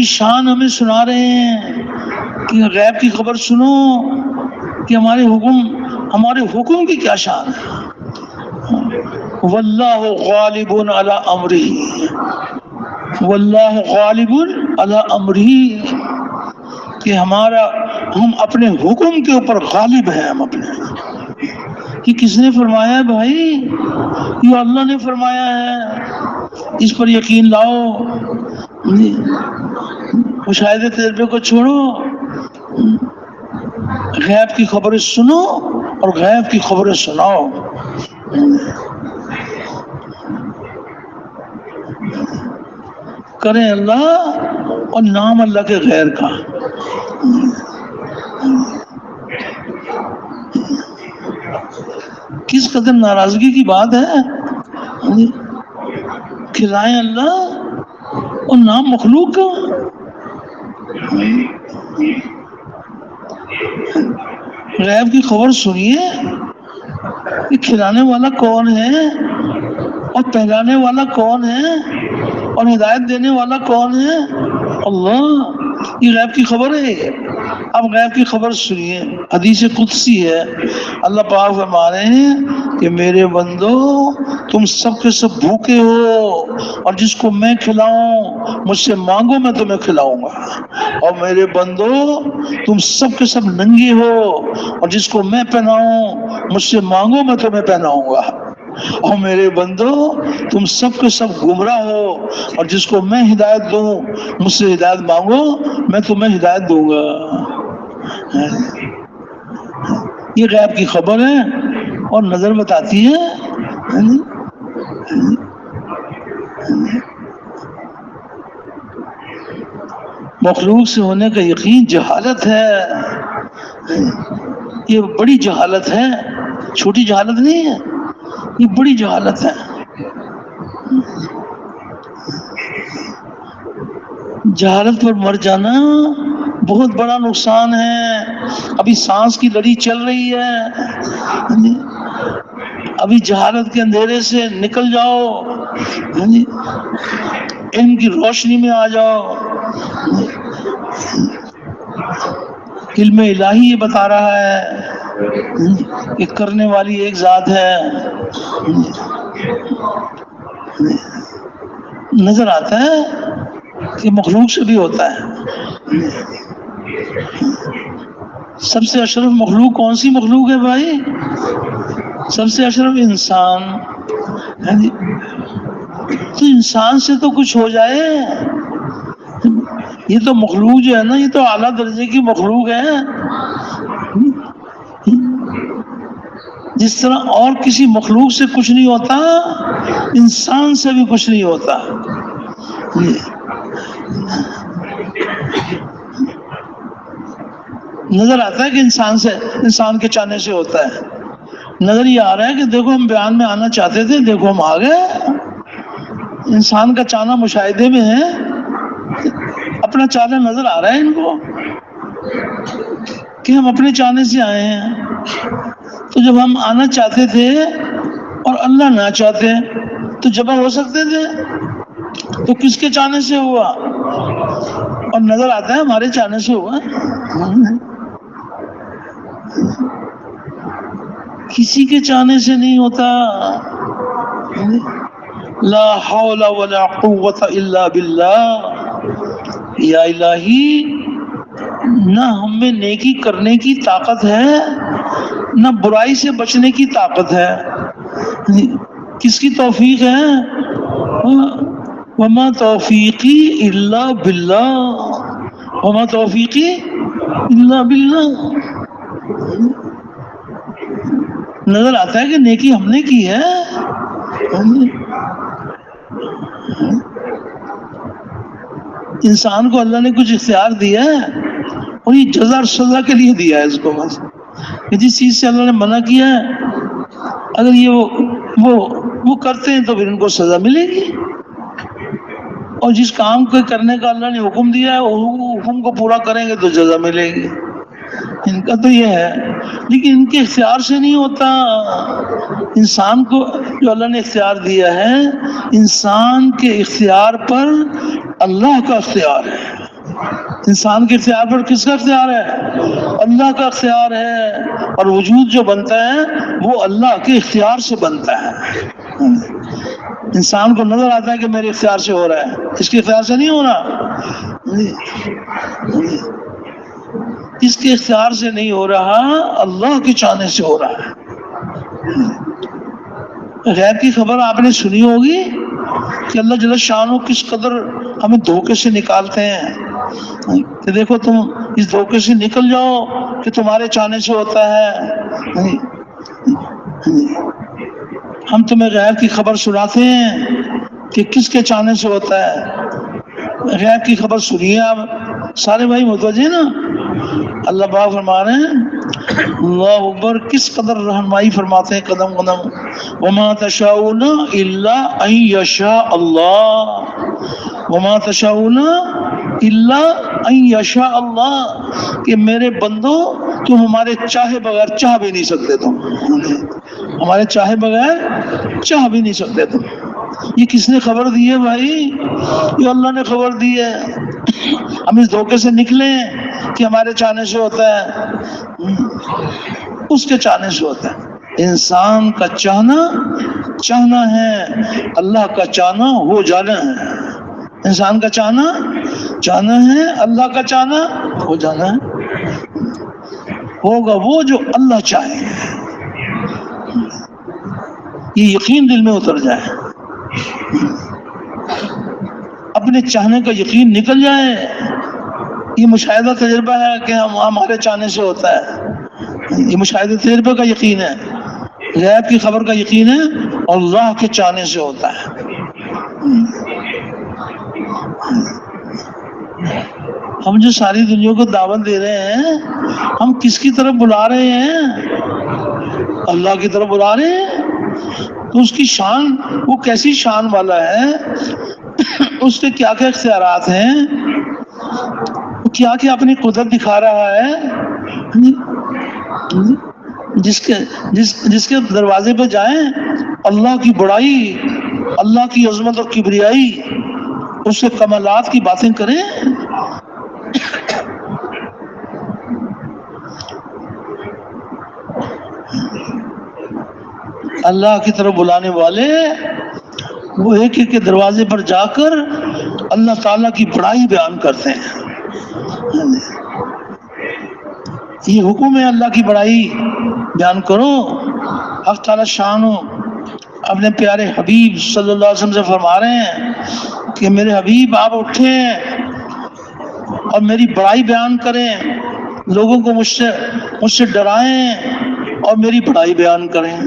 شان ہمیں سنا رہے ہیں کہ غیب کی خبر سنو کہ ہمارے حکم کی کیا شان ہے. واللہ غالب علی امرہ، واللہ غالب علی امرہ، کہ ہم اپنے حکم کے اوپر غالب ہیں. ہم اپنے کہ کس نے فرمایا ہے بھائی؟ یہ اللہ نے فرمایا ہے. اس پر یقین لاؤ. مشاہدے تجربے کو چھوڑو، غیب کی خبریں سنو اور غیب کی خبریں سناؤ. کریں اللہ اور نام اللہ کے غیر کا. کس قدر ناراضگی کی بات ہے. کھلائیں اللہ اور نام مخلوق کا. غیب کی خبر سنیے کہ کھلانے والا کون ہے اور پہلانے والا کون ہے اور ہدایت دینے والا کون ہے. اللہ. یہ غیب کی خبر ہے. اب غیب کی خبر سنیے. حدیث قدسی ہے. اللہ پاک فرما رہے ہیں کہ میرے بندو تم سب کے سب بھوکے ہو اور جس کو میں کھلاؤں مجھ سے مانگو میں تمہیں کھلاؤں گا. اور میرے بندو تم سب کے سب ننگے ہو اور جس کو میں پہناؤں مجھ سے مانگو میں تمہیں پہناؤں گا. اور میرے بندو تم سب کے سب گمراہ ہو اور جس کو میں ہدایت دوں مجھ سے ہدایت مانگو میں تمہیں ہدایت دوں گا. یہ غیب کی خبر ہے اور نظر بتاتی ہے. مخلوق سے ہونے کا یقین جہالت ہے. یہ بڑی جہالت ہے. چھوٹی جہالت نہیں ہے. یہ بڑی جہالت ہے. جہالت پر مر جانا بہت بڑا نقصان ہے. ابھی سانس کی لڑی چل رہی ہے. ابھی جہالت کے اندھیرے سے نکل جاؤ. علم کی روشنی میں آ جاؤ. علم الہی یہ بتا رہا ہے کہ کرنے والی ایک ذات ہے. نظر آتا ہے کہ مخلوق سے بھی ہوتا ہے. سب سے اشرف مخلوق کون سی مخلوق ہے بھائی؟ سب سے اشرف انسان. تو انسان سے تو کچھ ہو جائے. یہ تو مخلوق جو ہے نا یہ تو اعلیٰ درجے کی مخلوق ہے. جس طرح اور کسی مخلوق سے کچھ نہیں ہوتا انسان سے بھی کچھ نہیں ہوتا. نظر آتا ہے کہ انسان کے چاہنے سے ہوتا ہے. نظر یہ آ رہا ہے کہ دیکھو ہم بیان میں آنا چاہتے تھے دیکھو ہم آ گئے. انسان کا چاہنا مشاہدے میں ہے. اپنا چاہنا نظر آ رہا ہے ان کو کہ ہم اپنے چاہنے سے آئے ہیں. تو جب ہم آنا چاہتے تھے اور اللہ نہ چاہتے تو جمع ہو سکتے تھے. تو کس کے چاہنے سے ہوا؟ اور نظر آتا ہے ہمارے چاہنے سے ہوا. کسی کے چاہنے سے نہیں ہوتا. لا حول ولا قوت الا باللہ. یا الہی نہ ہم میں نیکی کرنے کی طاقت ہے نہ برائی سے بچنے کی طاقت ہے. کس کی توفیق ہے؟ وما توفیقی الا باللہ. وما توفیقی الا باللہ. نظر آتا ہے کہ نیکی ہم نے کی ہے. انسان کو اللہ نے کچھ اختیار دیا ہے اور یہ جزا اور سزا کے لیے دیا ہے اس کو. بس جس چیز سے اللہ نے منع کیا ہے اگر یہ وہ کرتے ہیں تو پھر ان کو سزا ملے گی. اور جس کام کو کرنے کا اللہ نے حکم دیا ہے وہ حکم کو پورا کریں گے تو جزا ملے گی. ان کا تو یہ ہے لیکن ان کے اختیار سے نہیں ہوتا. انسان کو جو اللہ نے اختیار دیا ہے انسان کے اختیار پر اللہ کا اختیار ہے. انسان کے اختیار پر کس کا اختیار ہے؟ اللہ کا اختیار ہے. اور وجود جو بنتا ہے وہ اللہ کے اختیار سے بنتا ہے. انسان کو نظر آتا ہے کہ میرے اختیار سے ہو رہا ہے. اس کے اختیار سے نہیں ہو رہا. اس کے اختیار سے نہیں ہو رہا اللہ کے چاہنے سے ہو رہا ہے. غیب کی خبر آپ نے سنی ہوگی کہ اللہ جل شانہ کس قدر ہمیں دھوکے سے نکالتے ہیں کہ دیکھو تم اس دھوکے سے نکل جاؤ کہ تمہارے چاہنے سے ہوتا ہے. ہم تمہیں غیب کی خبر سناتے ہیں کہ کس کے چاہنے سے ہوتا ہے. غیب کی خبر سنیے آپ سارے بھائی متوجہ نا. اللہ پاک فرما رہے ہیں اللہ اکبر، کس قدر رہنمائی فرماتے ہیں قدم قدم. وما تشاؤون الا ان یشاء اللہ، وما تشاؤون الا ان یشاء اللہ، کہ میرے بندو تم ہمارے چاہے بغیر چاہ بھی نہیں سکتے، تم ہمارے چاہے بغیر چاہ بھی نہیں سکتے تم. یہ کس نے خبر دی ہے بھائی؟ یہ اللہ نے خبر دی ہے. ہم اس دھوکے سے نکلیں کہ ہمارے چاہنے سے ہوتا ہے، اس کے چاہنے سے ہوتا ہے. انسان کا چاہنا چاہنا ہے، اللہ کا چاہنا ہو جانا ہے. انسان کا چاہنا چاہنا ہے، اللہ کا چاہنا ہو جانا ہے. ہوگا وہ جو اللہ چاہے. یہ یقین دل میں اتر جائے، اپنے چاہنے کا یقین نکل جائے. یہ مشاہدہ تجربہ ہے کہ ہمارے چاہنے سے ہوتا ہے. یہ مشاہدہ تجربہ کا یقین ہے، غیب کی خبر کا یقین ہے، اور اللہ کے چاہنے سے ہوتا ہے. ہم جو ساری دنیا کو دعوت دے رہے ہیں، ہم کس کی طرف بلا رہے ہیں؟ اللہ کی طرف بلا رہے ہیں. تو اس کی شان، وہ کیسی شان والا ہے، اس کے کیا کیا اختیارات ہیں، کیا کیا اپنی قدرت دکھا رہا ہے. جس کے دروازے پہ جائیں، اللہ کی بڑائی، اللہ کی عظمت اور کبریائی، اس کے کمالات کی باتیں کریں. اللہ کی طرف بلانے والے وہ ایک ایک کے دروازے پر جا کر اللہ تعالیٰ کی بڑائی بیان کرتے ہیں. یہ حکم ہے، اللہ کی بڑائی بیان کرو. حق تعالیٰ شان ہو اپنے پیارے حبیب صلی اللہ علیہ وسلم سے فرما رہے ہیں کہ میرے حبیب آپ اٹھیں اور میری بڑائی بیان کریں، لوگوں کو مجھ سے ڈرائیں اور میری بڑائی بیان کریں.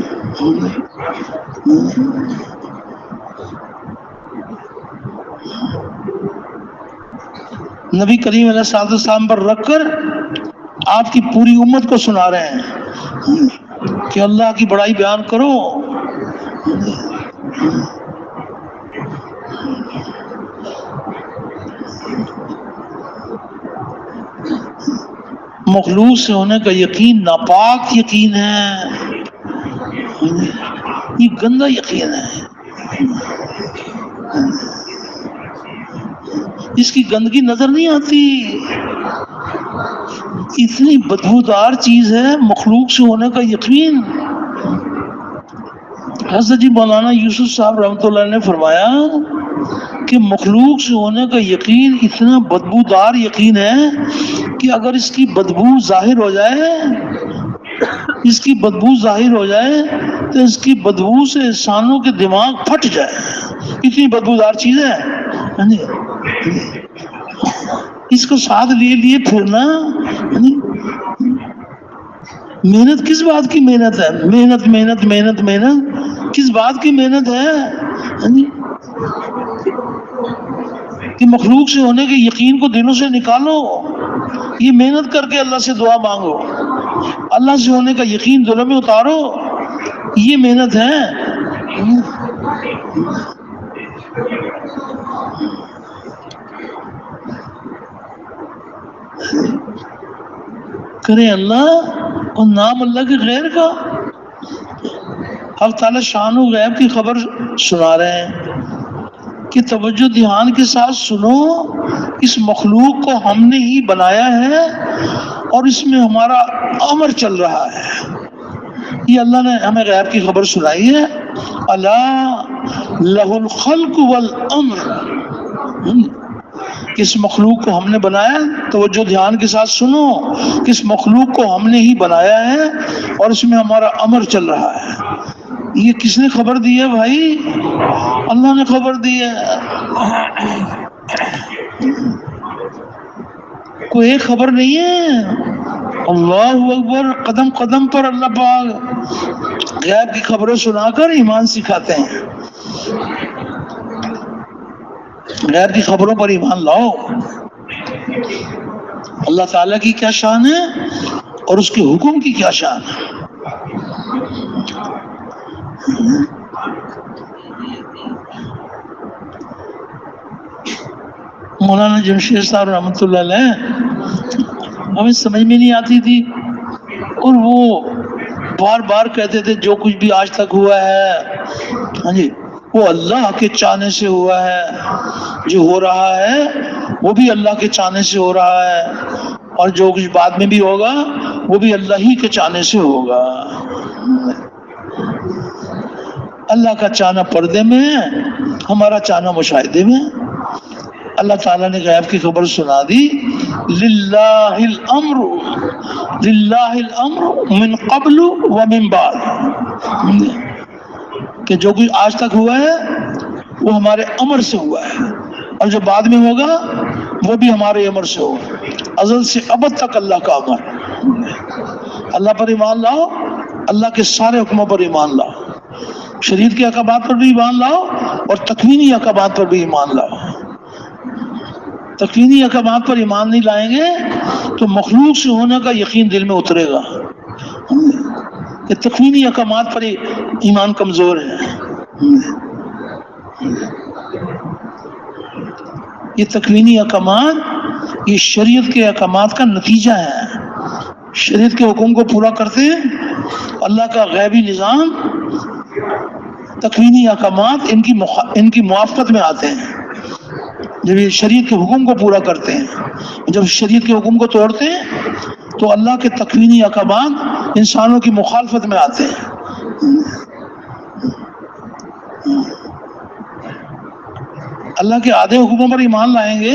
نبی کریم علیہ الصلوۃ والسلام پر رکھ کر آپ کی پوری امت کو سنا رہے ہیں کہ اللہ کی بڑائی بیان کرو. مخلوق سے ہونے کا یقین ناپاک یقین ہے، یہ گندا یقین ہے. اس کی گندگی نظر نہیں آتی. اتنی بدبودار چیز ہے مخلوق سے ہونے کا یقین. حضرت جی مولانا یوسف صاحب رحمۃ اللہ نے فرمایا کہ مخلوق سے ہونے کا یقین اتنا بدبودار یقین ہے کہ اگر اس کی بدبو ظاہر ہو جائے، اس کی بدبو ظاہر ہو جائے تو اس کی بدبو سے انسانوں کے دماغ پھٹ جائے. اتنی بدبودار چیز ہے. اس کو ساتھ لیے پھرنا، محنت کس بات کی محنت ہے؟ محنت محنت محنت محنت کس بات کی محنت ہے کہ مخلوق سے ہونے کے یقین کو دلوں سے نکالو. یہ محنت کر کے اللہ سے دعا مانگو، اللہ سے ہونے کا یقین دلوں میں اتارو. یہ محنت ہے. کرے اللہ اور نام اللہ کے غیر کا. حق تعالی شان و غیب کی خبر سنا رہے ہیں کہ توجہ دھیان کے ساتھ سنو. اس مخلوق کو ہم نے ہی بنایا ہے اور اس میں ہمارا امر چل رہا ہے. یہ اللہ نے ہمیں غیب کی خبر سنائی ہے. الا لہ الخلق والامر. کس مخلوق کو ہم نے بنایا، توجہ دھیان کے ساتھ سنو، کس مخلوق کو ہم نے ہی بنایا ہے اور اس میں ہمارا امر چل رہا ہے. یہ کس نے خبر دی ہے بھائی؟ اللہ نے خبر دی ہے. کوئی ایک خبر نہیں ہے. اللہ اکبر. قدم قدم پر اللہ پاک غیب کی خبریں سنا کر ایمان سکھاتے ہیں. غیر کی خبروں پر ایمان لاؤ. اللہ تعالیٰ کی کیا شان ہے اور اس کے حکم کی کیا شان ہے. مولانا جمشید صاحب رحمۃ اللہ علیہ ہمیں سمجھ میں نہیں آتی تھی، اور وہ بار بار کہتے تھے جو کچھ بھی آج تک ہوا ہے ہاں جی وہ اللہ کے چاہنے سے ہوا ہے، جو ہو رہا ہے وہ بھی اللہ کے چاہنے سے ہو رہا ہے، اور جو کچھ بعد میں بھی ہوگا وہ بھی اللہ ہی کے چاہنے سے ہوگا. اللہ کا چاہنا پردے میں ہے، ہمارا چاہنا مشاہدے میں. اللہ تعالیٰ نے غیب کی خبر سنا دی، للہ الامر للہ الامر من قبل و من بعد، کہ جو کچھ آج تک ہوا ہے وہ ہمارے امر سے ہوا ہے، اور جو بعد میں ہوگا وہ بھی ہمارے امر سے ہوگا. ازل سے ابد تک اللہ کا امر. اللہ پر ایمان لاؤ، اللہ کے سارے حکموں پر ایمان لاؤ، شریعت کے احکامات پر بھی ایمان لاؤ اور تکوینی احکامات پر بھی ایمان لاؤ. تکوینی احکامات پر ایمان نہیں لائیں گے تو مخلوق سے ہونے کا یقین دل میں اترے گا کہ تکوینی احکامات پر ایمان کمزور ہے. یہ تکوینی احکامات یہ شریعت کے احکامات کا نتیجہ ہے. شریعت کے حکم کو پورا کرتے ہیں، اللہ کا غیبی نظام، تکوینی احکامات ان کی موافقت میں آتے ہیں. جب یہ شریعت کے حکم کو پورا کرتے ہیں، جب شریعت کے حکم کو توڑتے ہیں تو اللہ کے تکوینی احکامات انسانوں کی مخالفت میں آتے ہیں. اللہ کے آدھے حکموں پر ایمان لائیں گے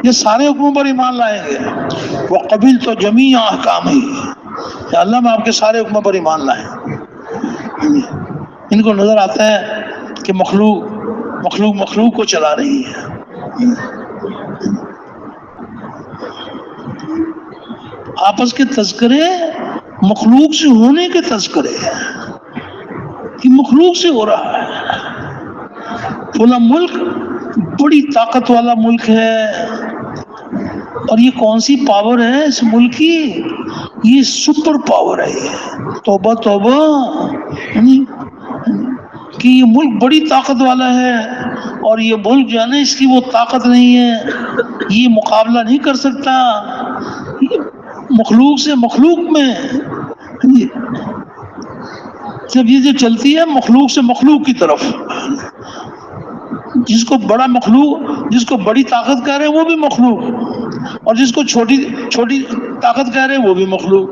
یا سارے حکموں پر ایمان لائیں گے؟ وَقَبِلْتُ جَمِيعَ أَحْكَامِهِ، اللہ میں آپ کے سارے حکموں پر ایمان لائیں. ان کو نظر آتا ہے کہ مخلوق کو چلا رہی ہے. آپس کے تذکرے مخلوق سے ہونے کے تذکرے کہ مخلوق سے ہو رہا ہے. فلاں ملک بڑی طاقت والا ملک ہے، اور یہ کون سی پاور ہے اس ملک کی؟ یہ سپر پاور ہے. یہ توبہ توبہ کہ یہ ملک بڑی طاقت والا ہے، اور یہ ملک جو ہے نا اس کی وہ طاقت نہیں ہے، یہ مقابلہ نہیں کر سکتا. مخلوق سے مخلوق میں جب یہ جو چلتی ہے مخلوق سے مخلوق کی طرف، جس کو بڑا مخلوق، جس کو بڑی طاقت کہہ رہے ہیں وہ بھی مخلوق، اور جس کو چھوٹی طاقت کہہ رہے ہیں وہ بھی مخلوق.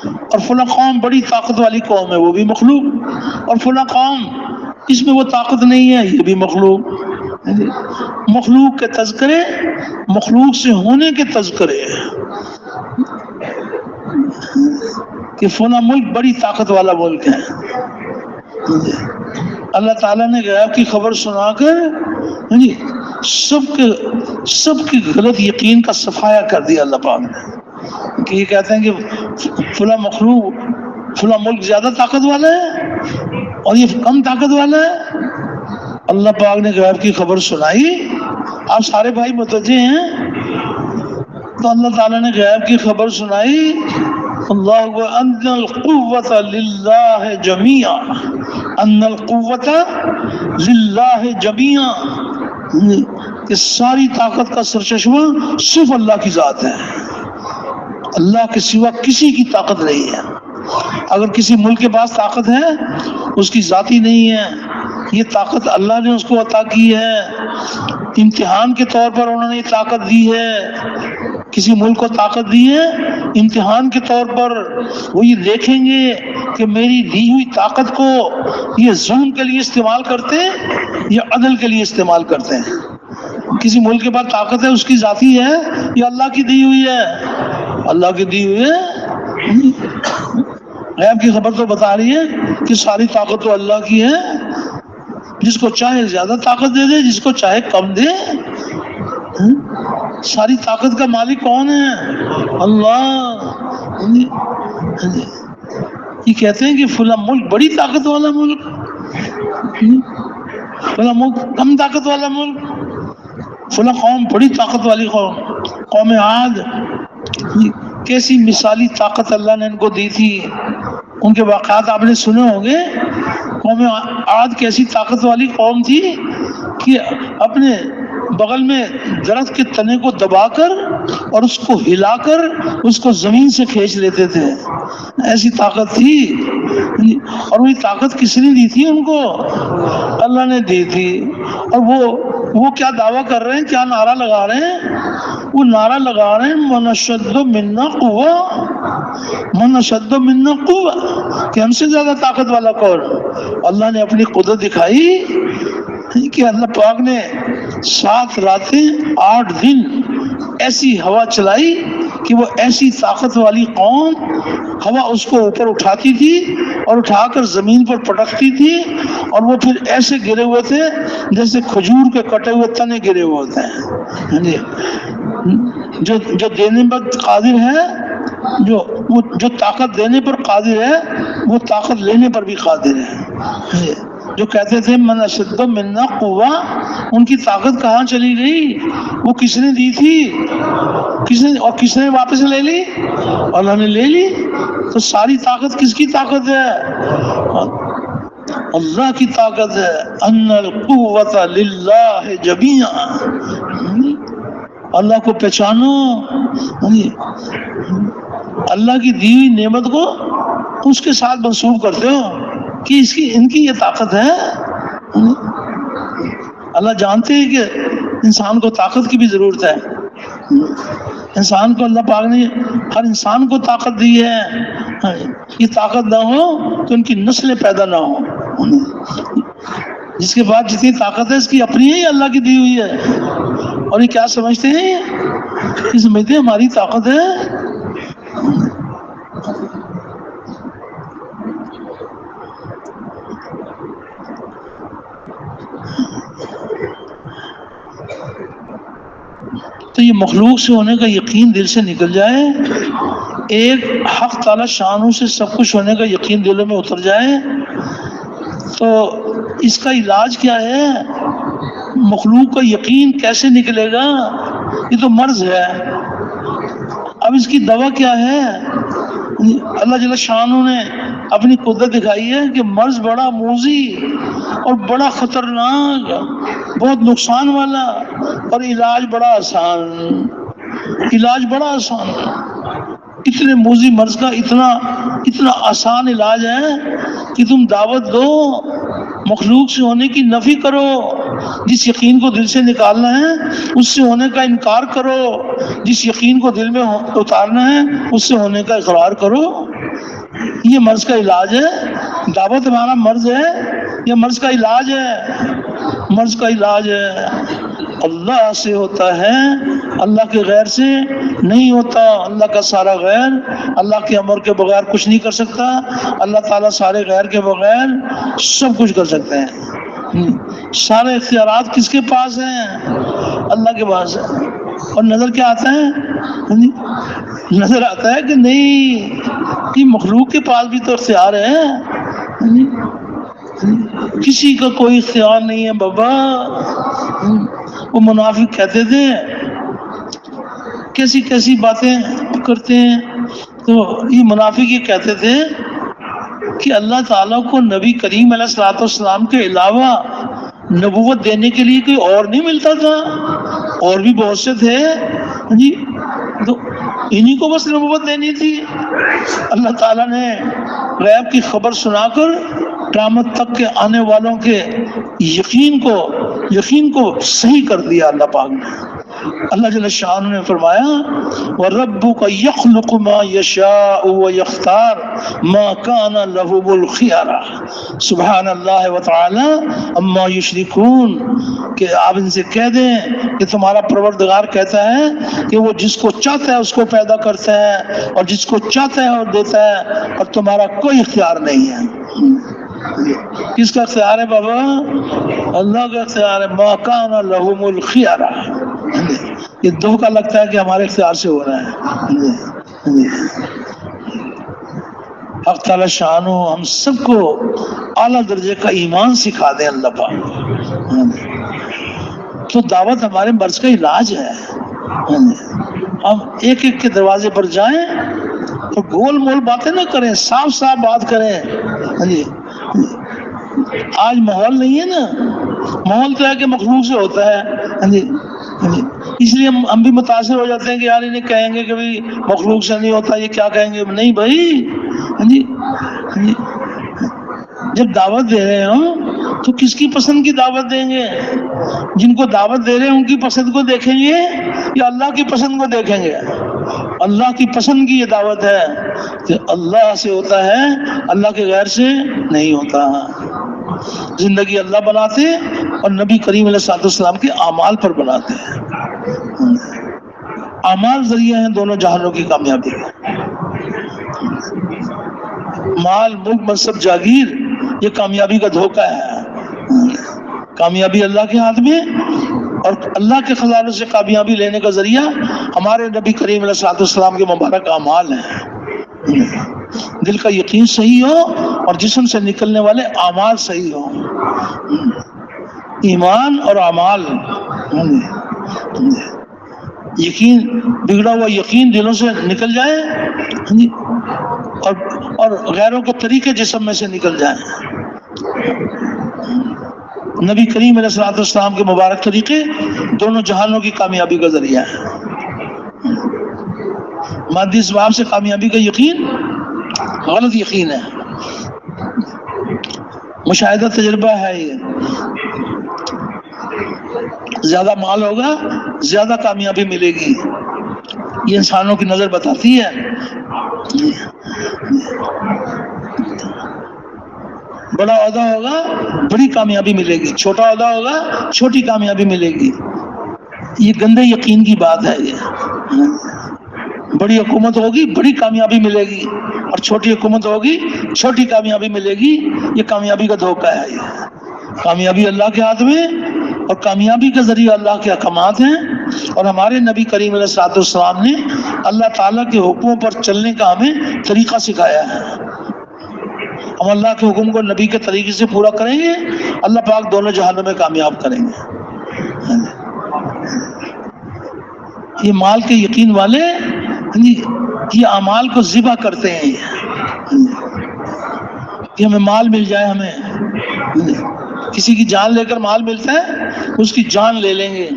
اور فلاں قوم بڑی طاقت والی قوم ہے وہ بھی مخلوق، اور فلاں قوم اس میں وہ طاقت نہیں ہے یہ بھی مخلوق. مخلوق کے تذکرے مخلوق سے ہونے کے تذکرے کہ فلاں ملک بڑی طاقت والا ملک ہے. اللہ تعالیٰ نے غیب کی خبر سنا کر سب کے غلط یقین کا صفایا کر دیا اللہ پاک نے، کہ یہ کہتے ہیں کہ فلاں ملک زیادہ طاقت والا ہے اور یہ کم طاقت والا ہے. اللہ پاک نے غیب کی خبر سنائی. آپ سارے بھائی متوجہ ہیں؟ تو اللہ تعالیٰ نے غیب کی خبر سنائی. اللہ ان القوت للہ جمیعا، ان القوت للہ جمیعا، کہ ساری طاقت کا سرچشمہ صرف اللہ کی ذات ہے. اللہ کے سوا کسی کی طاقت نہیں ہے. اگر کسی ملک کے پاس طاقت ہے اس کی ذاتی نہیں ہے، یہ طاقت اللہ نے اس کو عطا کی ہے. امتحان کے طور پر انہوں نے یہ طاقت دی ہے. کسی ملک کو طاقت دی ہے امتحان کے طور پر، وہ یہ دیکھیں گے کہ میری دی ہوئی طاقت کو یہ ظلم کے لیے استعمال کرتے ہیں یا عدل کے لیے استعمال کرتے ہیں. کسی ملک کے پاس طاقت ہے اس کی ذاتی ہے یا اللہ کی دی ہوئی ہے؟ اللہ کی دی ہوئی ہے. غیب کی خبر تو بتا رہی ہے کہ ساری طاقت تو اللہ کی ہے. جس کو چاہے زیادہ طاقت دے دے، جس کو چاہے کم دے. ساری طاقت کا مالک کون ہے؟ اللہ. یہ کہتے ہیں کہ فلاں ملک بڑی طاقت والا ملک، فلاں ملک کم طاقت والا ملک، فلاں قوم بڑی طاقت والی قوم. قوم عاد کیسی مثالی طاقت اللہ نے ان کو دی تھی. ان کے واقعات آپ نے سنے ہوں گے. قوم عاد کیسی طاقت والی قوم تھی کہ اپنے بغل میں درخت کے تنے کو دبا کر اور اس کو ہلا کر اس کو زمین سے کھینچ لیتے تھے. ایسی طاقت تھی. اور وہی طاقت کس نے دی تھی ان کو؟ اللہ نے دی تھی. اور وہ کیا دعویٰ کر رہے ہیں, کیا نعرہ لگا رہے ہیں؟ وہ نعرہ لگا رہے ہیں من اشد منا قوہ, من اشد منا قوہ, کہ ہم سے زیادہ طاقت والا کون؟ اللہ نے اپنی قدرت دکھائی کہ اللہ پاک نے 7 راتیں 8 دن ایسی ہوا چلائی کہ وہ ایسی طاقت والی قوم, ہوا اس کو اوپر اٹھاتی تھی اور اٹھا کر زمین پر پٹکتی تھی, اور وہ پھر ایسے گرے ہوئے تھے جیسے کھجور کے کٹے ہوئے تنے گرے ہوئے ہوتے ہیں. جو دینے پر قادر ہے, جو طاقت دینے پر قادر ہے, وہ طاقت لینے پر بھی قادر ہے. جو کہتے تھے من اشد منا قوہ, ان کی طاقت کہاں چلی گئی؟ وہ کس نے دی تھی؟ کس نے واپس لے لی؟ اللہ نے لے لی. تو ساری طاقت کس کی طاقت ہے؟ اللہ کی طاقت ہے. ان القوۃ للہ جمیعا. اللہ کو پہچانو, اللہ کی دی ہوئی نعمت کو اس کے ساتھ منسوب کرتے ہو کہ ان کی یہ طاقت ہے. اللہ جانتے ہیں کہ انسان کو طاقت کی بھی ضرورت ہے. انسان کو اللہ پاک نے ہر انسان کو طاقت دی ہے. یہ طاقت نہ ہو تو ان کی نسلیں پیدا نہ ہو. جس کے بعد جتنی طاقت ہے اس کی اپنی ہی اللہ کی دی ہوئی ہے. اور یہ کیا سمجھتے ہیں؟ یہ سمجھتے ہیں ہماری طاقت ہے. تو یہ مخلوق سے ہونے کا یقین دل سے نکل جائے, ایک حق تعالی شانوں سے سب کچھ ہونے کا یقین دلوں میں اتر جائے, تو اس کا علاج کیا ہے؟ مخلوق کا یقین کیسے نکلے گا؟ یہ تو مرض ہے. اب اس کی دوا کیا ہے؟ اللہ جل شانہ نے اپنی قدرت دکھائی ہے کہ مرض بڑا موذی اور بڑا خطرناک, بہت نقصان والا, اور علاج بڑا آسان. علاج بڑا آسان. اتنے موذی مرض کا اتنا آسان علاج ہے کہ تم دعوت دو, مخلوق سے ہونے کی نفی کرو, جس یقین کو دل سے نکالنا ہے اس سے ہونے کا انکار کرو, جس یقین کو دل میں اتارنا ہے اس سے ہونے کا اقرار کرو. یہ مرض کا علاج ہے. دعوت ہمارا مرض ہے, یہ مرض کا علاج ہے. مرض کا علاج ہے. اللہ سے ہوتا ہے, اللہ کے غیر سے نہیں ہوتا. اللہ کا سارا غیر اللہ کے امر کے بغیر کچھ نہیں کر سکتا. اللہ تعالیٰ سارے غیر کے بغیر سب کچھ کر سکتے ہیں. سارے اختیارات کس کے پاس ہیں؟ اللہ کے پاس ہے. اور نظر کیا آتا ہے؟ نظر آتا ہے کہ نہیں, کہ مخلوق کے پاس بھی تو اختیار ہے. کسی کا کوئی اختیار نہیں ہے بابا. وہ منافق کہتے تھے, کیسی باتیں کرتے ہیں. تو یہ منافق یہ کہتے تھے کہ اللہ تعالیٰ کو نبی کریم علیہ الصلوۃ والسلام کے علاوہ نبوت دینے کے لیے کوئی اور نہیں ملتا تھا. اور بھی بہت سے تھے جی, تو انہی کو بس نبوت دینی تھی. اللہ تعالیٰ نے غیب کی خبر سنا کر قیامت تک کے آنے والوں کے یقین کو صحیح کر دیا اللہ پاک نے. اللہ جل شانہ نے فرمایا وَرَبُّكَ يَخْلُقُ مَا يَشَاءُ وَيَخْتَارُ مَا كَانَ لَهُمُ الْخِيَرَةُ. سبحان اللہ وتعالی عما یشرکون. کہ آپ ان سے کہہ دیں کہ تمہارا پروردگار کہتا ہے کہ وہ جس کو چاہتا ہے اس کو پیدا کرتا ہے اور جس کو چاہتا ہے اور دیتا ہے, اور تمہارا کوئی اختیار نہیں ہے. کس کا اختیار ہے بابا؟ اللہ کا اختیار ہے. ما کان لہم الخیارہ. یہ دھوکہ لگتا ہے کہ ہمارے اختیار سے ہو رہا ہے. حق تعالی شانہ ہم سب کو اعلیٰ درجے کا ایمان سکھا دیں اللہ پاک. تو دعوت ہمارے مرض کا علاج ہے. ہم ایک ایک کے دروازے پر جائیں تو گول مول باتیں نہ کریں، صاف صاف بات کریں. ہاں جی، آج ماحول نہیں ہے نا، ماحول تو ہے کہ مخلوق سے ہوتا ہے. ہاں جی، اس لیے ہم بھی متاثر ہو جاتے ہیں کہ یار انہیں کہیں گے کہ بھائی مخلوق سے نہیں ہوتا، یہ کیا کہیں گے. نہیں بھائی، ہاں جی، جب دعوت دے رہے ہوں تو کس کی پسند کی دعوت دیں گے؟ جن کو دعوت دے رہے ہیں ان کی پسند کو دیکھیں گے یا اللہ کی پسند کو دیکھیں گے؟ اللہ کی پسند کی یہ دعوت ہے کہ اللہ سے ہوتا ہے، اللہ کے غیر سے نہیں ہوتا. زندگی اللہ بناتے اور نبی کریم علیہ السلام کے اعمال پر بناتے ہیں. اعمال ذریعہ ہیں دونوں جہانوں کی کامیابی کا. مال، ملک، منصب، جاگیر یہ کامیابی کا دھوکہ ہے. کامیابی اللہ کے ہاتھ میں، اور اللہ کے خزانے سے کامیابی لینے کا ذریعہ ہمارے نبی کریم علیہ السلام کے مبارک اعمال ہیں. دل کا یقین صحیح ہو اور جسم سے نکلنے والے اعمال صحیح ہوں. ایمان اور اعمال، یقین، بگڑا ہوا یقین دلوں سے نکل جائے اور غیروں کے طریقے جسم میں سے نکل جائیں. نبی کریم علیہ السلام کے مبارک طریقے دونوں جہانوں کی کامیابی کا ذریعہ ہے. مادی اسباب سے کامیابی کا یقین غلط یقین ہے، مشاہدہ تجربہ ہے. یہ زیادہ مال ہوگا زیادہ کامیابی ملے گی، یہ انسانوں کی نظر بتاتی ہے. بڑا عہدہ ہوگا بڑی کامیابی ملے گی، چھوٹا عہدہ ہوگا چھوٹی کامیابی ملے گی. یہ گندے یقین کی بات ہے. یہ بڑی حکومت ہوگی بڑی کامیابی ملے گی اور چھوٹی حکومت ہوگی چھوٹی کامیابی ملے گی. یہ کامیابی کا دھوکہ ہے. یہ کامیابی اللہ کے ہاتھ میں، اور کامیابی کا ذریعہ اللہ کے احکامات ہیں. اور ہمارے نبی کریم علیہ السلام نے اللہ تعالیٰ کے حکموں پر چلنے کا ہمیں طریقہ سکھایا ہے. ہم اللہ کے حکم کو نبی کے طریقے سے پورا کریں گے، اللہ پاک دونوں جہانوں میں کامیاب کریں گے. یہ مال کے یقین والے یہ اعمال کو ذبح کرتے ہیں کہ ہمیں مال مل جائے. ہمیں کسی کی جان لے کر مال ملتا ہے، اس کی جان لے لیں گے.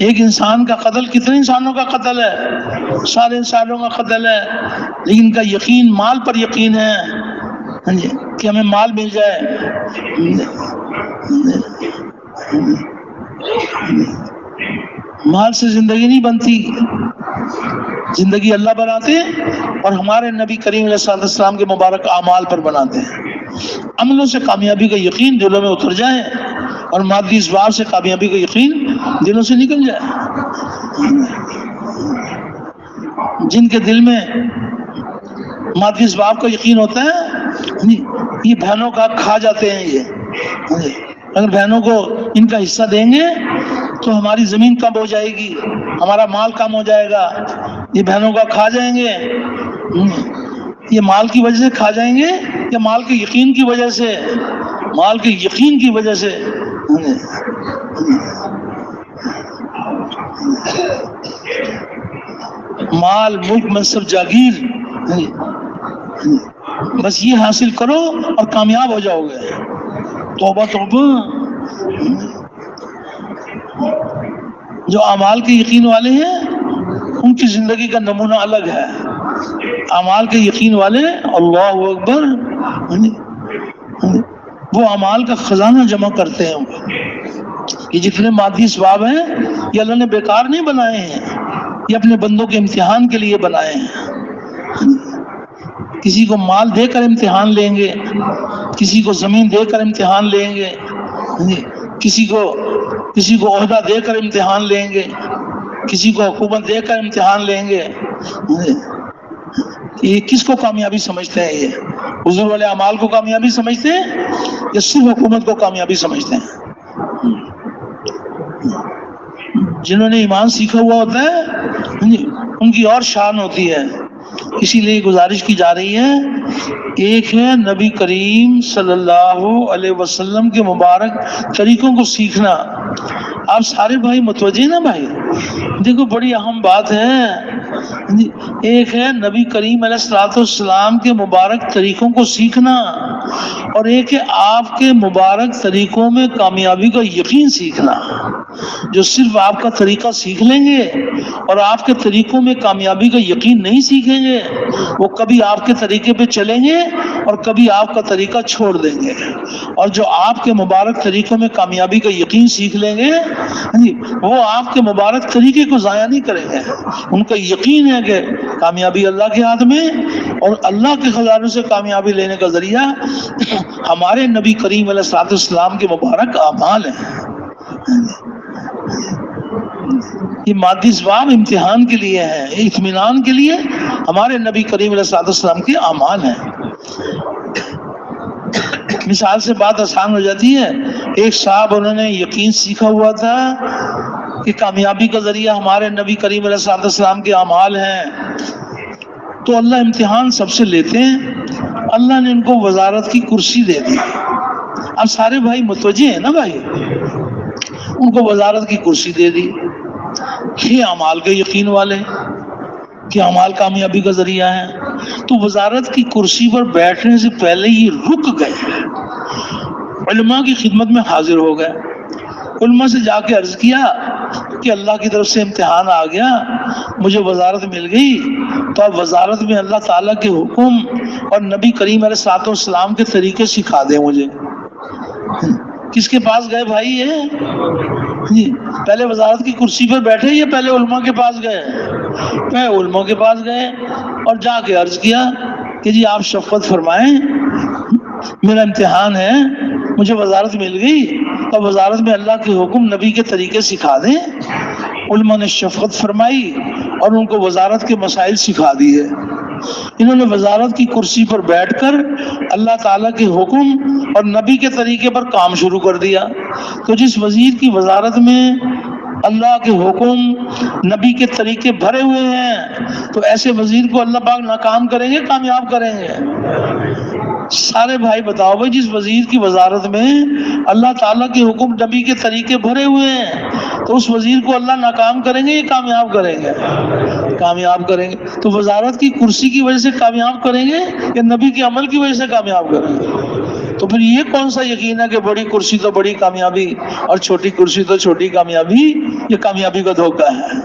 ایک انسان کا قتل کتنے انسانوں کا قتل ہے؟ سارے انسانوں کا قتل ہے. لیکن ان کا یقین مال پر یقین ہے کہ ہمیں مال مل جائے. مال سے زندگی نہیں بنتی، زندگی اللہ بناتے اور ہمارے نبی کریم علیہ السلام کے مبارک اعمال پر بناتے ہیں. عملوں سے کامیابی کا یقین دلوں میں اتر جائے اور مادی اسباب سے کامیابی کا یقین دلوں سے نکل جائے. جن کے دل میں مادی اسباب کا یقین ہوتا ہے یہ بہنوں کا کھا جاتے ہیں. یہ اگر بہنوں کو ان کا حصہ دیں گے تو ہماری زمین کم ہو جائے گی، ہمارا مال کم ہو جائے گا. یہ بہنوں کا کھا جائیں گے. یہ مال کی وجہ سے کھا جائیں گے یا مال کے یقین کی وجہ سے؟ مال کے یقین کی وجہ سے. مال، ملک، منصب، جاگیر بس یہ حاصل کرو اور کامیاب ہو جاؤ گے. توبہ توبہ. جو اعمال کے یقین والے ہیں ان کی زندگی کا نمونہ الگ ہے. اعمال کے یقین والے اللہ اکبر وہ اعمال کا خزانہ جمع کرتے ہیں. یہ جتنے مادی اسباب ہیں یہ اللہ نے بیکار نہیں بنائے ہیں، یہ اپنے بندوں کے امتحان کے لیے بنائے ہیں. کسی کو مال دے کر امتحان لیں گے، کسی کو زمین دے کر امتحان لیں گے، کسی کو عہدہ دے کر امتحان لیں گے، کسی کو حکومت دے کر امتحان لیں گے. یہ کس کو کامیابی سمجھتے ہیں؟ یہ حضور والے اعمال کو کامیابی سمجھتے ہیں یا صرف حکومت کو کامیابی سمجھتے ہیں؟ جنہوں نے ایمان سیکھا ہوا ہوتا ہے ان کی اور شان ہوتی ہے. اسی لیے گزارش کی جا رہی ہے، ایک ہے نبی کریم صلی اللہ علیہ وسلم کے مبارک طریقوں کو سیکھنا. آپ سارے بھائی متوجہ نا بھائی، دیکھو بڑی اہم بات ہے، ایک ہے نبی کریم علیہ الصلوۃ والسلام کے مبارک طریقوں کو سیکھنا، اور ایک ہے آپ کے مبارک طریقوں میں کامیابی کا یقین سیکھنا۔ جو صرف آپ کا طریقہ سیکھ لیں گے اور آپ کے طریقوں میں کامیابی کا یقین نہیں سیکھیں گے، وہ کبھی آپ کے طریقے پہ چلیں گے اور کبھی آپ کا طریقہ چھوڑ دیں گے۔ اور جو آپ کے مبارک طریقوں میں کامیابی کا یقین سیکھ لیں گے، وہ آپ کے مبارک طریقے کو ضائع نہیں کریں گے۔ ان کا یقین ہے کہ کامیابی اللہ کے ہاتھ میں، اور اللہ کے خزانے سے کامیابی لینے کا ذریعہ ہمارے نبی کریم علیہ الصلوۃ والسلام کے مبارک اعمال ہیں۔ یہ مادی اسباب امتحان کے لیے ہے، اطمینان کے لیے ہمارے نبی کریم علیہ الصلوۃ والسلام کے اعمال ہیں۔ مثال سے بات آسان ہو جاتی ہے۔ ایک صاحب انہوں نے یقین سیکھا ہوا تھا کہ کامیابی کا ذریعہ ہمارے نبی کریم علیہ الصلوۃ والسلام کے اعمال ہیں، تو اللہ امتحان سب سے لیتے ہیں۔ اللہ نے ان کو وزارت کی کرسی دے دی۔ اب سارے بھائی متوجہ ہیں نا بھائی، ان کو وزارت کی کرسی دے دی۔ یہ اعمال کے یقین والے کہ اعمال کامیابی کا ذریعہ ہے، تو وزارت کی کرسی پر بیٹھنے سے پہلے یہ رک گئے، علماء کی خدمت میں حاضر ہو گئے۔ علماء سے جا کے عرض کیا کہ اللہ کی طرف سے امتحان آ گیا، مجھے وزارت مل گئی، تو اب وزارت میں اللہ تعالیٰ کے حکم اور نبی کریم علیہ الصلوۃ والسلام کے طریقے سکھا دیں مجھے۔ کس کے پاس گئے بھائی یہ؟ پہلے وزارت کی کرسی پر بیٹھے یا پہلے علماء کے پاس گئے؟ پہلے علماء کے پاس گئے اور جا کے عرض کیا کہ جی آپ شفقت فرمائیں، میرا امتحان ہے، مجھے وزارت مل گئی، تو وزارت میں اللہ کے حکم نبی کے طریقے سکھا دیں۔ علماء نے شفقت فرمائی اور ان کو وزارت کے مسائل سکھا دیے۔ انہوں نے وزارت کی کرسی پر بیٹھ کر اللہ تعالیٰ کے حکم اور نبی کے طریقے پر کام شروع کر دیا۔ تو جس وزیر کی وزارت میں اللہ کے حکم نبی کے طریقے بھرے ہوئے ہیں، تو ایسے وزیر کو اللہ پاک ناکام کریں گے کامیاب کریں گے؟ سارے بھائی بتاؤ بھائی، جس وزیر کی وزارت میں اللہ تعالیٰ کے حکم نبی کے طریقے بھرے ہوئے ہیں، تو اس وزیر کو اللہ ناکام کریں گے یا کامیاب کریں گے؟ کامیاب کریں گے۔ تو وزارت کی کرسی کی وجہ سے کامیاب کریں گے یا نبی کے عمل کی وجہ سے کامیاب کریں گے؟ تو پھر یہ کون سا یقین ہے کہ بڑی کرسی تو بڑی کامیابی اور چھوٹی کرسی تو چھوٹی کامیابی؟ یہ کامیابی کا دھوکہ ہے۔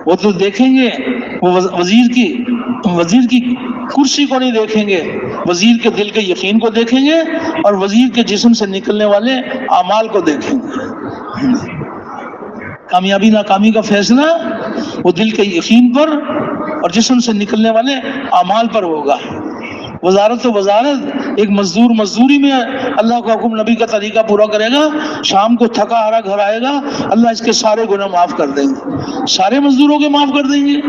وہ تو دیکھیں گے، وہ وزیر کی کرسی کو نہیں دیکھیں گے، وزیر کے دل کے یقین کو دیکھیں گے اور وزیر کے جسم سے نکلنے والے اعمال کو دیکھیں گے۔ کامیابی ناکامی کا فیصلہ وہ دل کے یقین پر اور جسم سے نکلنے والے اعمال پر ہوگا۔ وزارت تو وزارت، ایک مزدور مزدوری میں اللہ کا حکم نبی کا طریقہ پورا کرے گا، شام کو تھکا ہارا گھر آئے گا، اللہ اس کے سارے گناہ معاف کر دیں گے۔ سارے مزدوروں کے معاف کر دیں گے؟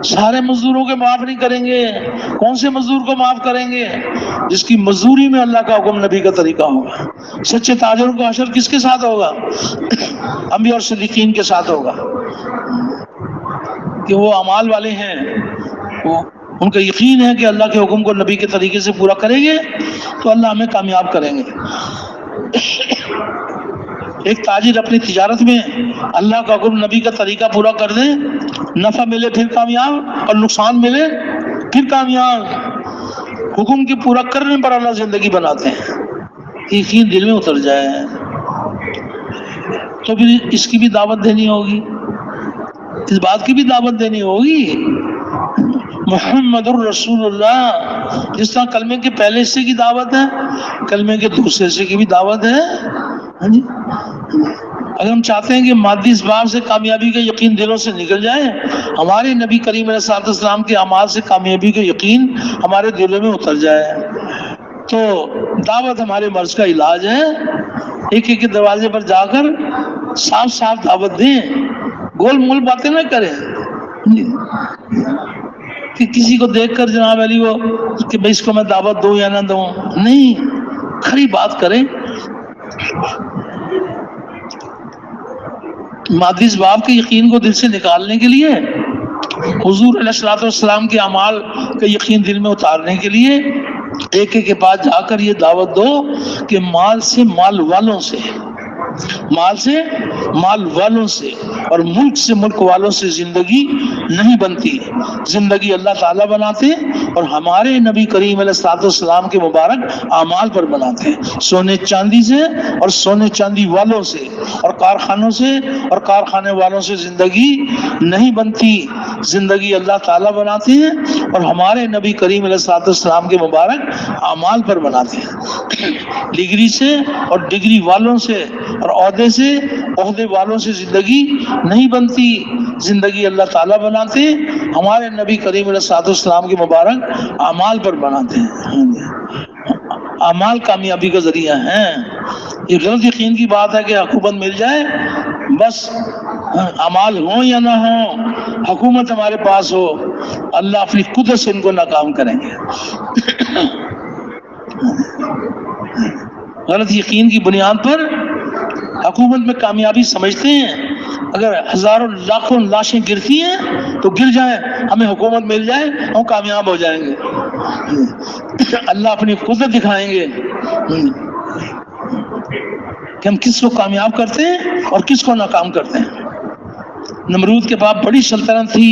سارے مزدوروں کے معاف نہیں کریں گے۔ کون سے مزدور کو معاف کریں گے؟ جس کی مزدوری میں اللہ کا حکم نبی کا طریقہ ہوگا۔ سچے تاجروں کا حشر کس کے ساتھ ہوگا؟ انبیاء اور صدیقین کے ساتھ ہوگا، کہ وہ اعمال والے ہیں، وہ ان کا یقین ہے کہ اللہ کے حکم کو نبی کے طریقے سے پورا کریں گے تو اللہ ہمیں کامیاب کریں گے۔ ایک تاجر اپنی تجارت میں اللہ کا حکم نبی کا طریقہ پورا کر دے، نفع ملے پھر کامیاب اور نقصان ملے پھر کامیاب۔ حکم کے پورا کرنے پر اللہ زندگی بناتے ہیں، یقین دل میں اتر جائے تو پھر اس کی بھی دعوت دینی ہوگی، اس بات کی بھی دعوت دینی ہوگی۔ محمد الرسول اللہ، جس طرح کلمے کے پہلے حصے کی دعوت ہے، کلمے کے دوسرے حصے کی بھی دعوت ہے۔ اگر ہم چاہتے ہیں کہ مادی اسباب سے کامیابی کا یقین دلوں سے نکل جائے، ہمارے نبی کریم علیہ الصلوۃ والسلام کے اعمال سے کامیابی کا یقین ہمارے دلوں میں اتر جائے، تو دعوت ہمارے مرض کا علاج ہے۔ ایک ایک کے دروازے پر جا کر صاف صاف دعوت دیں، گول مول باتیں نہ کریں کہ کسی کو دیکھ کر جناب علی وہ کہ بھائی اس کو میں دعوت دوں یا نہ دوں، نہیں، کھری بات کریں۔ مادی اسباب کے یقین کو دل سے نکالنے کے لیے، حضور علیہ الصلوۃ والسلام کے اعمال کا یقین دل میں اتارنے کے لیے ایک ایک کے پاس جا کر یہ دعوت دو کہ مال سے، مال والوں سے، مال سے، مال والوں سے اور ملک سے، ملک والوں سے زندگی نہیں بنتی. زندگی اللہ تعالیٰ بناتے اور ہمارے نبی کریم علیہ السلام کے مبارک اعمال پر بناتے ہیں. سونے چاندی سے اور سونے چاندی والوں سے اور کارخانوں سے اور کارخانے والوں سے زندگی نہیں بنتی. زندگی اللہ تعالیٰ بناتے ہیں اور ہمارے نبی کریم علیہ السلام کے مبارک اعمال پر بناتے ہیں. ڈگری سے اور ڈگری والوں سے اور عہدے سے، عہدے والوں سے زندگی نہیں بنتی. زندگی اللہ تعالیٰ بناتے ہیں، ہمارے نبی کریم علیہ السلام کے مبارک اعمال پر بناتے ہیں. اعمال کامیابی کا ذریعہ ہیں. یہ غلط یقین کی بات ہے کہ حکومت مل جائے بس، اعمال ہوں یا نہ ہوں، حکومت ہمارے پاس ہو، اللہ اپنی قدرت سے ان کو ناکام کریں گے. غلط یقین کی بنیاد پر حکومت میں کامیابی سمجھتے ہیں. اگر ہزاروں لاکھوں لاشیں گرتی ہیں تو گر جائیں، ہمیں حکومت مل جائے ہم کامیاب ہو جائیں گے. اللہ اپنی قدرت دکھائیں گے کہ ہم کس کو کامیاب کرتے ہیں اور کس کو ناکام کرتے ہیں. نمرود کے باپ بڑی سلطنت تھی،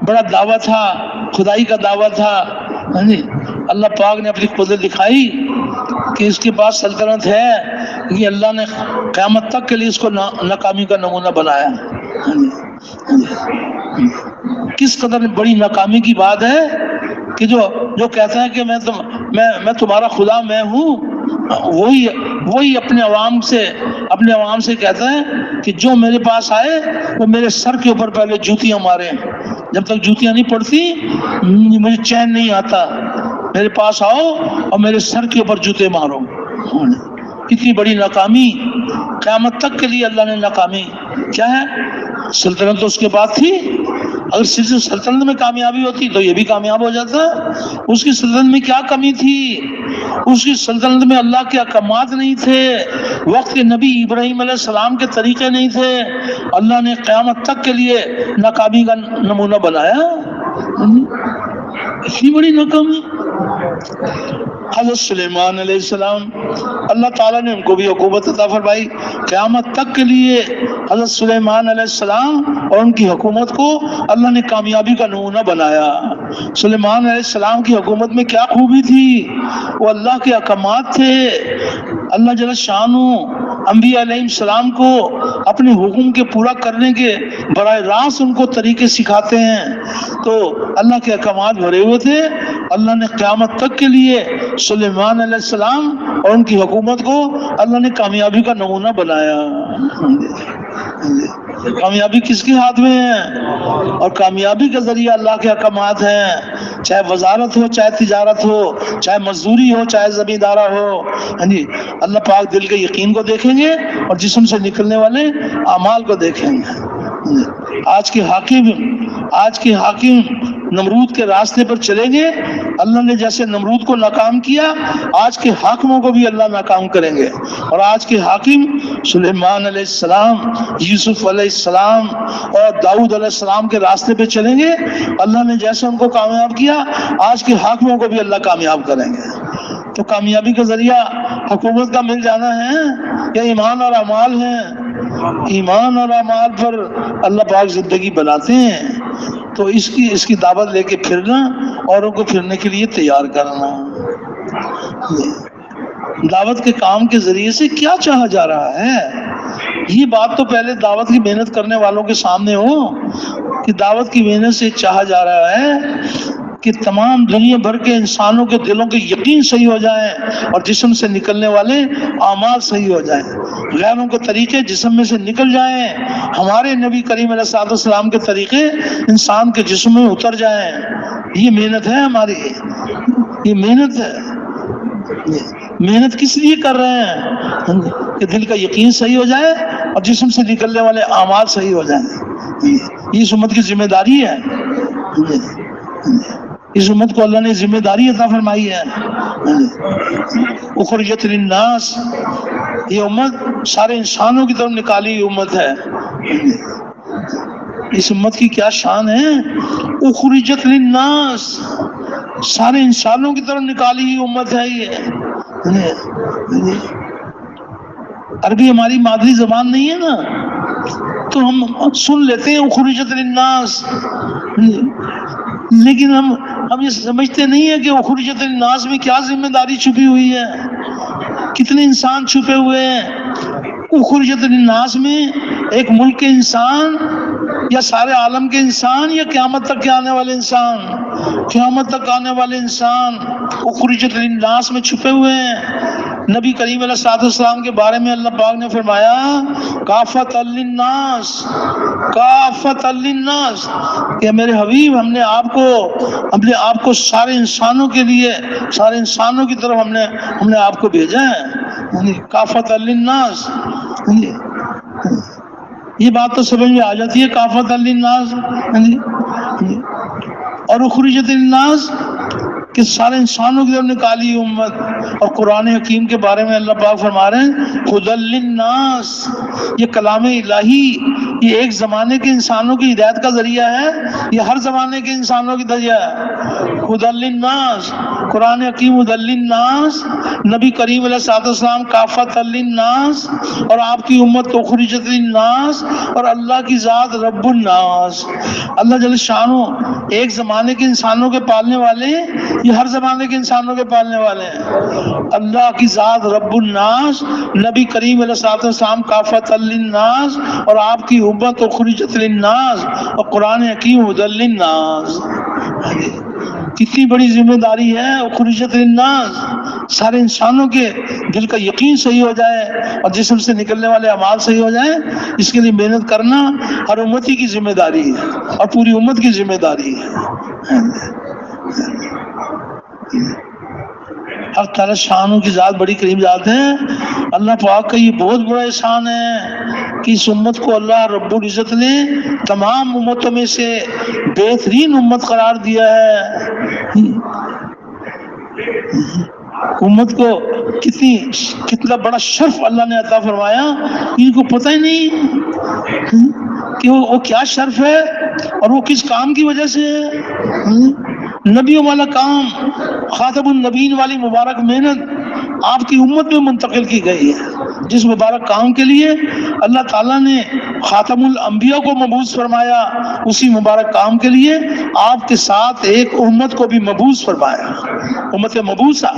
بڑا دعویٰ تھا، خدائی کا دعویٰ تھا. اللہ پاک نے اپنی قدرت دکھائی کہ اس کے پاس سلطنت ہے، یہ اللہ نے قیامت تک کے لیے اس کو ناکامی کا نمونہ بنایا. کس قدر بڑی ناکامی کی بات ہے کہ جو کہتا ہے کہ میں تمہارا خدا میں ہوں، وہی اپنے عوام سے کہتا ہے کہ جو میرے پاس آئے وہ میرے سر کے اوپر پہلے جوتیاں مارے. جب تک جوتیاں نہیں پڑتی مجھے چین نہیں آتا. میرے پاس آؤ اور میرے سر کے اوپر جوتے مارو. کتنی بڑی ناکامی، قیامت تک کے لیے اللہ نے ناکامی. کیا ہے؟ سلطنت تو اس کے بعد تھی، اگر صرف سلطنت میں کامیابی ہوتی تو یہ بھی کامیاب ہو جاتا. اس کی سلطنت میں کیا کمی تھی؟ اس کی سلطنت میں اللہ کے احکامات نہیں تھے، وقت کے نبی ابراہیم علیہ السلام کے طریقے نہیں تھے. اللہ نے قیامت تک کے لیے ناکامی کا نمونہ بنایا. اتنی بڑی ناکامی. حضرت سلیمان علیہ السلام، اللہ تعالیٰ نے ان کو بھی حکومت عطا فرمائی. قیامت تک کے لیے حضرت سلیمان علیہ السلام اور ان کی حکومت کو اللہ نے کامیابی کا نمونہ بنایا. سلیمان علیہ السلام کی حکومت میں کیا خوبی تھی؟ وہ اللہ کے احکامات تھے. اللہ جل شانہ انبیاء علیہ السلام کو اپنے حکم کے پورا کرنے کے براہ راست ان کو طریقے سکھاتے ہیں. تو اللہ کے احکامات بھرے ہوئے تھے. اللہ نے قیامت تک کے لیے سلیمان علیہ السلام اور ان کی حکومت کو اللہ نے کامیابی کا نمونہ بنایا. کامیابی کس کے ہاتھ میں ہے؟ اور کامیابی کا ذریعہ اللہ کے احکامات ہیں. چاہے وزارت ہو، چاہے تجارت ہو، چاہے مزدوری ہو، چاہے زمیندارہ ہو. اللہ پاک دل کے یقین کو دیکھیں گے اور جسم سے نکلنے والے اعمال کو دیکھیں گے. آج کے حاکم نمرود کے راستے پر چلیں گے. اللہ نے جیسے نمرود کو ناکام کیا، آج کے حاکموں کو بھی اللہ ناکام کریں گے. اور آج کے حاکم سلیمان علیہ السلام، یوسف علیہ السلام اور داؤد علیہ السلام کے راستے پہ چلیں گے. اللہ نے جیسے ان کو کامیاب کیا، آج کے حاکموں کو بھی اللہ کامیاب کریں گے. تو کامیابی کا ذریعہ حکومت کا مل جانا ہے یا ایمان اور اعمال ہیں؟ ایمان اور اعمال پر اللہ پاک زندگی بناتے ہیں. تو اس کی دعوت لے کے پھرنا، اوروں کو پھرنے کے لیے تیار کرنا. دعوت کے کام کے ذریعے سے کیا چاہا جا رہا ہے؟ یہ بات تو پہلے دعوت کی محنت کرنے والوں کے سامنے ہو کہ دعوت کی محنت سے چاہا جا رہا ہے کہ تمام دنیا بھر کے انسانوں کے دلوں کے یقین صحیح ہو جائیں اور جسم سے نکلنے والے اعمال صحیح ہو جائیں، غیروں کے طریقے جسم میں سے نکل جائیں، ہمارے نبی کریم علیہ السلام کے طریقے انسان کے جسم میں اتر جائیں. یہ محنت ہے ہماری، یہ محنت ہے. محنت کس لیے کر رہے ہیں؟ کہ دل کا یقین صحیح ہو جائے اور جسم سے نکلنے والے اعمال صحیح ہو جائیں. یہ اس امت کی ذمہ داری ہے. اس امت کو اللہ نے ذمہ داری عطا فرمائی ہے. اخرجت للناس، یہ امت سارے انسانوں کی طرف نکالی ہوئی امت ہے. اس امت کی کیا شان ہے؟ اخرجت للناس، سارے انسانوں کی طرف نکالی ہوئی امت ہے. یہ عربی ہماری مادری زبان نہیں ہے نا، تو ہم سن لیتے ہیں اخرجت للناس، لیکن ہم یہ سمجھتے نہیں ہیں کہ اخرجت للناس میں کیا ذمہ داری چھپی ہوئی ہے، کتنے انسان چھپے ہوئے ہیں۔ اخرجت للناس میں ایک ملک کے انسان یا سارے عالم کے انسان یا قیامت تک کے آنے والے انسان؟ قیامت تک آنے والے انسان اخرجت للناس میں چھپے ہوئے ہیں۔ نبی کریم علیہ الصلوۃ والسلام کے بارے میں اللہ پاک نے فرمایا کافۃ للناس، کافۃ للناس، کہ میرے حبیب ہم نے آپ کو سارے انسانوں کے لیے، سارے انسانوں کی طرف ہم نے آپ کو بھیجا ہے، کافۃ للناس۔ یہ بات تو سمجھ میں آ جاتی ہے کافۃ للناس، اور اخرجت للناس کہ سارے انسانوں کی طرف نکالی امت۔ اور قرآن حکیم کے بارے میں اللہ پاک فرما رہے ہیں ہدی للناس، یہ کلام الہی یہ ایک زمانے کے انسانوں کی ہدایت کا ذریعہ ہے، یہ ہر زمانے کے انسانوں کی ذریعہ ہے۔ ہدی للناس، قرآن حکیم ہدی للناس، نبی کریم علیہ الصلوۃ والسلام کافۃ للناس، اور آپ کی امت اخرجت للناس، اور اللہ کی ذات رب الناس، اللہ جل شانہ ایک زمانے کے انسانوں کے پالنے والے، یہ ہر زمانے کے انسانوں کے پالنے والے ہیں۔ اللہ کی ذات رب الناس، نبی کریم علیہ الصلوۃ والسلام کافۃ للناس، اور آپ کی امت اخرجت للناس، اور قرآن حکیم ہدی للناس۔ کتنی بڑی ذمہ داری ہے اخرجت للناس، سارے انسانوں کے دل کا یقین صحیح ہو جائے اور جسم سے نکلنے والے اعمال صحیح ہو جائیں، اس کے لیے محنت کرنا ہر امتی کی ذمہ داری ہے اور پوری امت کی ذمہ داری ہے۔ اللہ تعالیٰ شانوں کی ذات بڑی کریم ذات ہے۔ اللہ پاک کا یہ بہت بڑا احسان ہے کہ اس امت کو اللہ رب العزت نے تمام امتوں میں سے بہترین امت قرار دیا ہے۔ امت کو کتنا بڑا شرف اللہ نے عطا فرمایا، ان کو پتہ ہی نہیں کہ وہ کیا شرف ہے اور وہ کس کام کی وجہ سے ہے۔ نبیوں والا کام، خاتم النبیین والی مبارک محنت آپ کی امت میں منتقل کی گئی ہے۔ جس مبارک کام کے لیے اللہ تعالیٰ نے خاتم الانبیاء کو مبعوث فرمایا، اسی مبارک کام کے لیے آپ کے ساتھ ایک امت کو بھی مبعوث فرمایا، امت مبعوثہ۔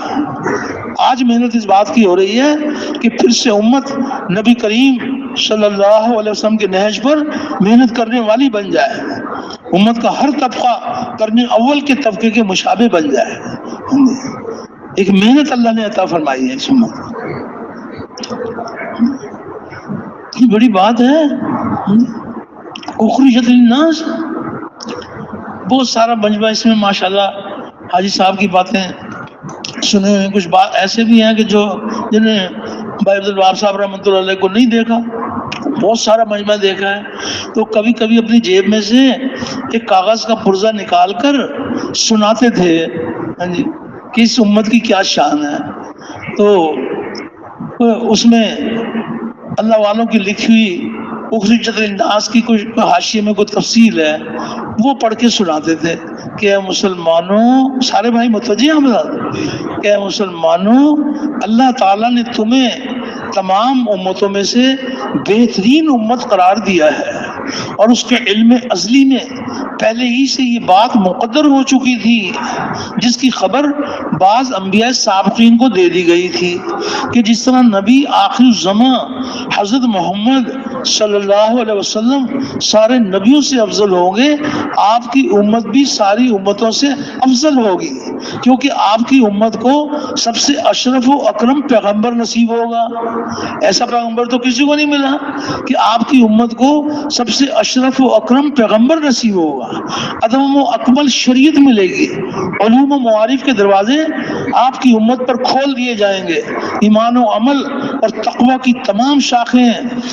آج محنت اس بات کی ہو رہی ہے کہ پھر سے امت نبی کریم صلی اللہ علیہ وسلم کے نہج پر محنت کرنے والی بن جائے، امت کا ہر طبقہ کرنے اول کے طبقے کے مشابہ بن جائے۔ ایک محنت اللہ نے عطا فرمائی ہے اس امت کو، یہ بڑی بات ہے۔ اخرجت للناس بہت سارا مجمع اس میں ماشاءاللہ حاجی صاحب کی باتیں سنے ہوئے ہیں، کچھ بات ایسے بھی ہیں کہ جنہیں بھائی عبد الوہاب صاحب رحمۃ اللہ علیہ کو نہیں دیکھا، بہت سارا مجمع دیکھا ہے، تو کبھی کبھی اپنی جیب میں سے ایک کاغذ کا پرزہ نکال کر سناتے تھے کہ اس امت کی کیا شان ہے۔ تو اس میں اللہ والوں کی لکھی ہوئی اخرجت للناس کی کوئی حاشیے میں کوئی تفصیل ہے، وہ پڑھ کے سناتے تھے کہ اے مسلمانوں، سارے بھائی متوجہ ہیں ہمارے، کہ اے مسلمانوں، اللہ تعالیٰ نے تمہیں تمام امتوں میں سے بہترین امت قرار دیا ہے، اور اس کے علم ازلی میں پہلے ہی سے یہ بات مقدر ہو چکی تھی، جس کی خبر بعض انبیاء سابقین کو دے دی گئی تھی کہ جس طرح نبی آخر الزمان حضرت محمد صلی اللہ علیہ وسلم سارے نبیوں سے افضل ہوں گے، آپ کی امت بھی ساری امتوں سے افضل ہوگی، کیونکہ آپ کی امت کو سب سے اشرف و اکرم پیغمبر نصیب ہوگا۔ ایسا پیغمبر تو کسی کو نہیں ملا کہ آپ کی امت کو سب سے اشرف و اکرم پیغمبر نصیب ہوگا، ادم و اکمل شریعت ملے گی، علوم و معارف کے دروازے آپ کی امت پر کھول دیے جائیں گے، ایمان و عمل اور تقوی کی تمام شاخیں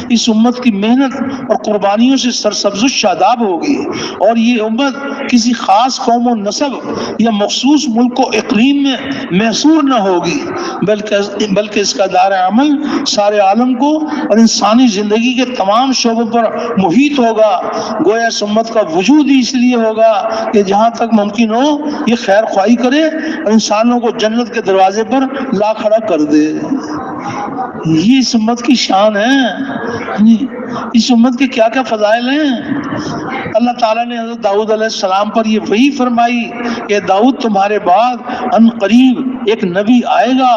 اس امت کی محنت اور قربانیوں سے سرسبز و شاداب ہوگی، اور یہ امت کسی خاص قوم و نسب یا مخصوص ملک و اقلیم میں محصور نہ ہوگی، بلکہ اس کا دائرہ عمل سارے عالم کو اور انسانی زندگی کے تمام شعبوں پر محیط ہوگا۔ گویا اس امت کا وجود ہی اس لیے ہوگا کہ جہاں تک ممکن ہو یہ خیر خواہی کرے اور انسانوں کو جنت کے دروازے پر لا کھڑا کر دے۔ یہ اس امت کی شان ہے، اس امت کے کیا کیا فضائل ہیں۔ اللہ تعالیٰ نے حضرت داؤد علیہ السلام پر یہ وحی فرمائی کہ داؤد تمہارے بعد ان قریب ایک نبی آئے گا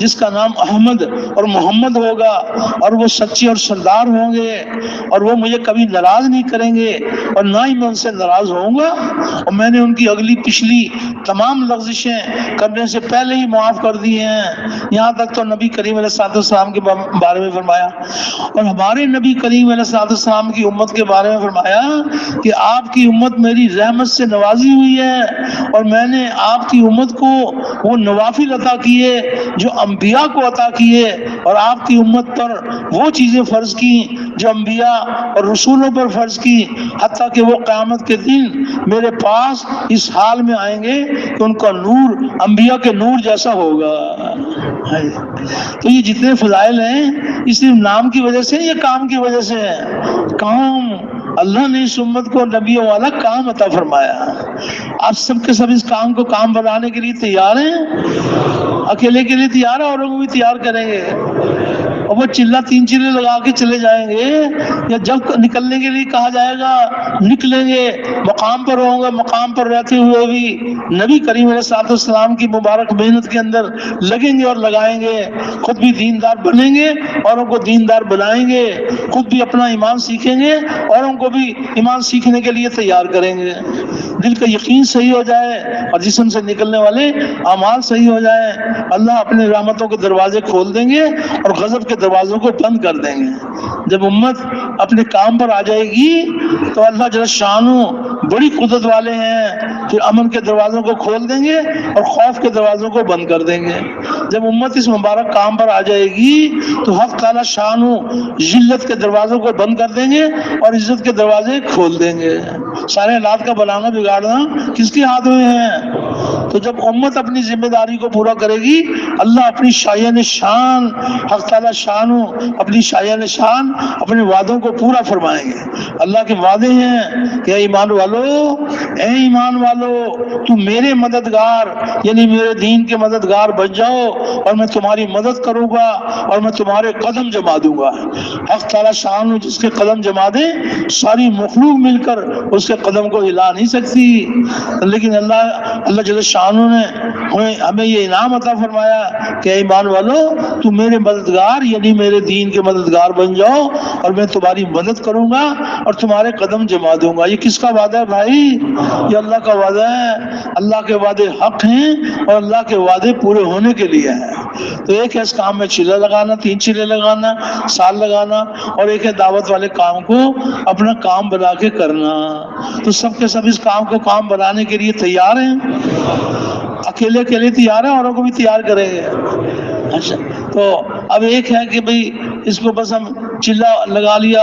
جس کا نام احمد اور محمد ہوگا، اور وہ سچے اور سردار ہوں گے، اور وہ مجھے کبھی ناراض نہیں کریں گے اور نہ ہی میں ان سے ناراض ہوں گا، اور میں نے ان کی اگلی پچھلی تمام لغزشیں کرنے سے پہلے ہی معاف کر دی ہیں۔ یہاں تک تو نبی کریم علیہ السلام کے بارے میں فرمایا، اور ہمارے نبی کریم علیہ السلام کی امت کے بارے میں فرمایا کہ آپ کی امت میری رحمت سے نوازی ہوئی ہے، اور میں نے آپ کی امت کو وہ نوافل عطا کیے جو انبیاء کو عطا کیے، اور آپ کی امت پر وہ چیزیں فرض کی جو انبیاء اور رسولوں پر فرض کی، حتیٰ کہ وہ قیامت کے دن میرے پاس اس حال میں آئیں گے کہ ان کا نور انبیاء کے نور جیسا ہوگا۔ تو یہ جتنے فضائل ہیں یہ صرف نام کی وجہ سے، یہ کام کی وجہ سے ہے۔ کام اللہ نے اس امت کو نبیوں والا کام عطا فرمایا۔ آپ سب کے سب اس کام کو کام بنانے کے لیے تیار ہیں؟ اکیلے کے لیے تیار ہے، اوروں کو بھی تیار کریں گے؟ اور وہ تین چلے لگا کے چلے جائیں گے، یا جب نکلنے کے لیے کہا جائے گا نکلیں گے؟ مقام پر ہوں گے، مقام پر رہتے ہوئے بھی نبی کریم علیہ السلام کی مبارک محنت کے اندر لگیں گے اور لگائیں گے، خود بھی دیندار بنیں گے، اوروں کو دیندار بنائیں گے، خود بھی اپنا ایمان سیکھیں گے، اوروں کو بھی ایمان سیکھنے کے لیے تیار کریں گے۔ دل کا یقین صحیح ہو جائے اور جسم سے نکلنے والے اعمال صحیح ہو جائے، اللہ اپنے رحمتوں کے دروازے کھول دیں گے اور غضب کے دروازوں کو بند کر دیں گے۔ جب امت اپنے کام پر آ جائے گی تو اللہ جل شانہ بڑی قدرت والے ہیں، پھر امن کے دروازوں کو کھول دیں گے اور خوف کے دروازوں کو بند کر دیں گے۔ جب امت اس مبارک کام پر آ جائے گی تو حق تعالی شانہ ذلت کے دروازوں کو بند کر دیں گے اور عزت کے دروازے کھول دیں گے۔ سارے حالات کا بنانا بگاڑنا کس کے ہاتھ میں ہے؟ تو جب امت اپنی ذمہ داری کو پورا کرے گی، اللہ اپنی شایان شان، حق تعالی شان اپنی شایان شان اپنے وعدوں کو پورا فرمائیں گے۔ اللہ کے وعدے ہیں کہ اے ایمان والو، اے ایمان والو، تم میرے مددگار یعنی میرے دین کے مددگار بن جاؤ، اور میں تمہاری مدد کروں گا اور میں تمہارے قدم جما دوں گا۔ حق تعالی شان جس کے قدم جما دے، ساری مخلوق مل کر اس کے قدم کو ہلا نہیں سکتی۔ لیکن اللہ جل شانہ نے ہمیں یہ انعام عطا فرمایا کہ ایمان والو، تم میرے مددگار یعنی میرے دین کے مددگار بن جاؤ، اور میں تمہاری مدد کروں گا اور تمہارے قدم جما دوں گا۔ یہ کس کا وعدہ ہے بھائی؟ یہ اللہ کا وعدہ ہے۔ اللہ کے وعدے حق ہیں اور اللہ کے وعدے پورے ہونے کے لیے ہیں۔ تو ایک ہے اس کام میں چلہ لگانا، 3 چلے لگانا، سال لگانا، اور ایک ہے دعوت والے کام کو اپنا کام بنا کے کرنا۔ تو سب کے سب اس کام کو کام بنانے کے لیے تیار ہیں؟ اکیلے تیار ہیں، اوروں کو بھی تیار کریں گے؟ اچھا، تو اب ایک ہے کہ بھئی اس کو بس ہم چلہ لگا لیا،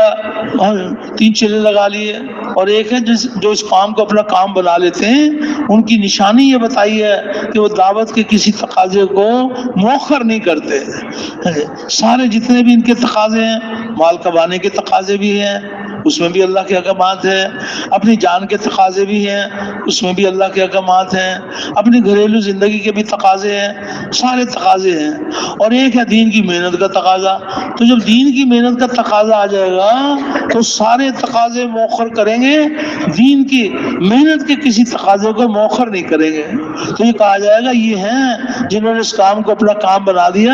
3 چلے لگا لیے، اور ایک ہے جو اس کام کو اپنا کام بنا لیتے ہیں، ان کی نشانی یہ بتائی ہے کہ وہ دعوت کے کسی تقاضے کو مؤخر نہیں کرتے۔ سارے جتنے بھی ان کے تقاضے ہیں، مال کمانے کے تقاضے بھی ہیں، اس میں بھی اللہ کے احکامات ہیں، اپنی جان کے تقاضے بھی ہیں، اس میں بھی اللہ کے احکامات ہیں، اپنی گھریلو زندگی کے بھی تقاضے ہیں، سارے تقاضے ہیں، اور ایک ہے دین کی محنت کا تقاضا۔ تو جب دین کی محنت کا تقاضا آ جائے گا تو سارے تقاضے مؤخر کریں گے، دین کی محنت کے کسی تقاضے کو مؤخر نہیں کریں گے۔ تو یہ کہا جائے گا یہ ہیں جنہوں نے اس کام کو اپنا کام بنا دیا۔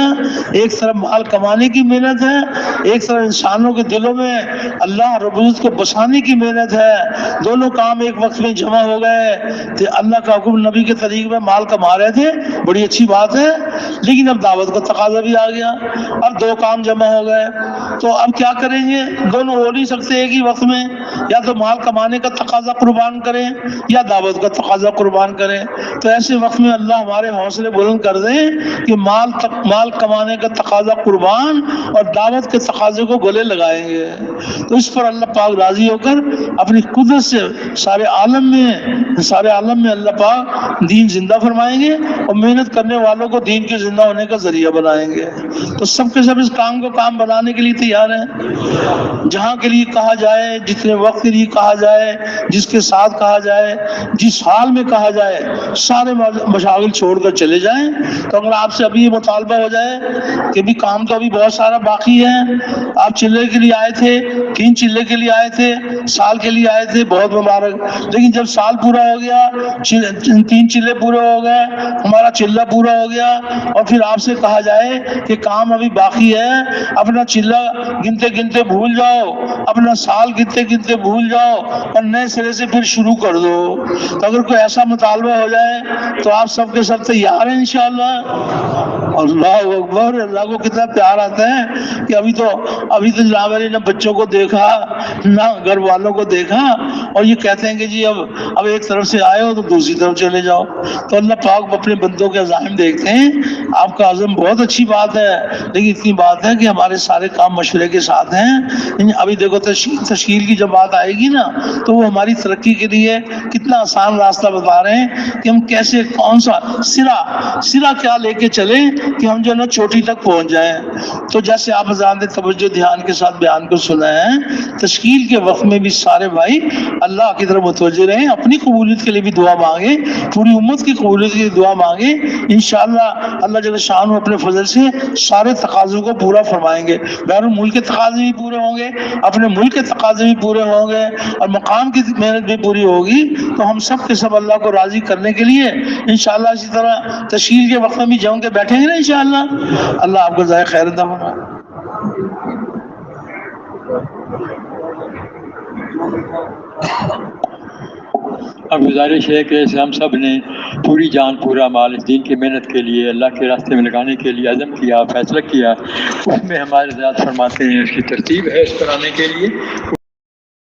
ایک طرف مال کمانے کی محنت ہے، ایک طرف انسانوں کے دلوں میں اللہ رب العزت کو بسانے کی محنت ہے، دونوں کام ایک وقت میں جمع ہو گئے۔ تو اللہ کا حکم، نبی کے طریق میں مال کما رہے تھے، بڑی اچھی بات ہے، لیکن اب دعوت کا تقاضا بھی آ گیا، اب 2 کام جمع ہو گئے، تو اب کیا کریں گے؟ دونوں ہو نہیں سکتے ایک ہی وقت میں، یا تو مال کمانے کا تقاضا قربان کریں یا دعوت کا تقاضا قربان کریں۔ تو ایسے وقت میں اللہ ہمارے حوصلے بلند کر دیں کہ مال کمانے کا تقاضا قربان اور دعوت کے تقاضے کو گلے لگائیں گے۔ تو اس پر اللہ پاک راضی ہو کر اپنی قدرت سے سارے عالم میں اللہ پاک دین زندہ فرمائیں گے، اور محنت کرنے والوں کو دین کے کے زندہ ہونے کا ذریعہ بنائیں گے۔ تو سب کے سب اس کام کو کام بنانے کے لیے تیار ہیں۔ جہاں کے لیے کہا جائے، جتنے وقت کے لیے کہا جائے، جس کے ساتھ کہا جائے، جس حال میں کہا جائے، سارے مشاغل چھوڑ کر چلے جائیں۔ تو اگر آپ سے ابھی یہ مطالبہ ہو جائے کہ بھی کام تو ابھی بہت سارا باقی ہے، آپ چلے کے لیے آئے تھے، 3 چلے کے لیے آئے تھے، سال کے لیے آئے تھے، بہت مبارک، لیکن جب سال پورا ہو گیا، 3 چلے پورے ہو گئے، ہمارا چلہ پورا ہو گیا، اور پھر آپ سے کہا جائے کہ کام ابھی باقی ہے، اپنا چلہ گنتے گنتے بھول جاؤ، اپنا سال گنتے گنتے بھول جاؤ اور نئے سرے سے پھر شروع کر دو۔ تو اگر کوئی ایسا مطالبہ ہو جائے تو آپ سب کے سب تیار ہیں انشاءاللہ۔ اللہ اکبر، اللہ کو کتنا پیار آتا ہے کہ ابھی تو جناب علی نے بچوں کو دیکھا نہ گھر والوں کو دیکھا، اور یہ کہتے ہیں کہ جی اب ایک طرف سے آئے ہو تو دوسری طرف چلے جاؤ۔ تو اللہ پاک اپنے بندوں کے عزائم دیکھتے ہیں۔ آپ کا عزم بہت اچھی بات ہے، لیکن اتنی بات ہے کہ ہمارے سارے کام مشورے کے ساتھ ہیں۔ ابھی دیکھو تشکیل کی جب بات آئے گی نا تو وہ ہماری ترقی کے لیے کتنا آسان راستہ بتا رہے ہیں کہ ہم کیسے، کون سا سرا کیا لے کے چلیں کہ ہم جو نا چوٹی تک پہنچ جائیں۔ تو جیسے آپ حضرات نے توجہ دھیان کے ساتھ بیان کو سنا ہے، تشکیل کے وقت میں بھی سارے بھائی اللہ کی طرف متوجہ رہیں، اپنی قبولیت کے لیے بھی دعا مانگیں، پوری امت کی قبولیت کے لیے دعا مانگیں۔ انشاءاللہ اللہ جل شانہ اپنے فضل سے سارے تقاضوں کو پورا فرمائیں گے۔ بیرون ملک کے تقاضے بھی پورے ہوں گے، اپنے ملک کے تقاضے بھی پورے ہوں گے، اور مقام کی محنت بھی پوری ہوگی۔ تو ہم سب کے سب اللہ کو راضی کرنے کے لیے انشاءاللہ اسی طرح تشکیل کے وقت میں بھی جم کے بیٹھیں گے نا انشاءاللہ۔ اللہ آپ کو جزائے خیر عطا فرمائے۔ اب گزارش ہے کہ ہم سب نے پوری جان پورا مال اس دین کی محنت کے لیے، اللہ کے راستے میں لگانے کے لیے عزم کیا، فیصلہ کیا، اس میں ہمارے ذات فرماتے ہیں، اس کی ترتیب ہے اس پر آنے کے لیے۔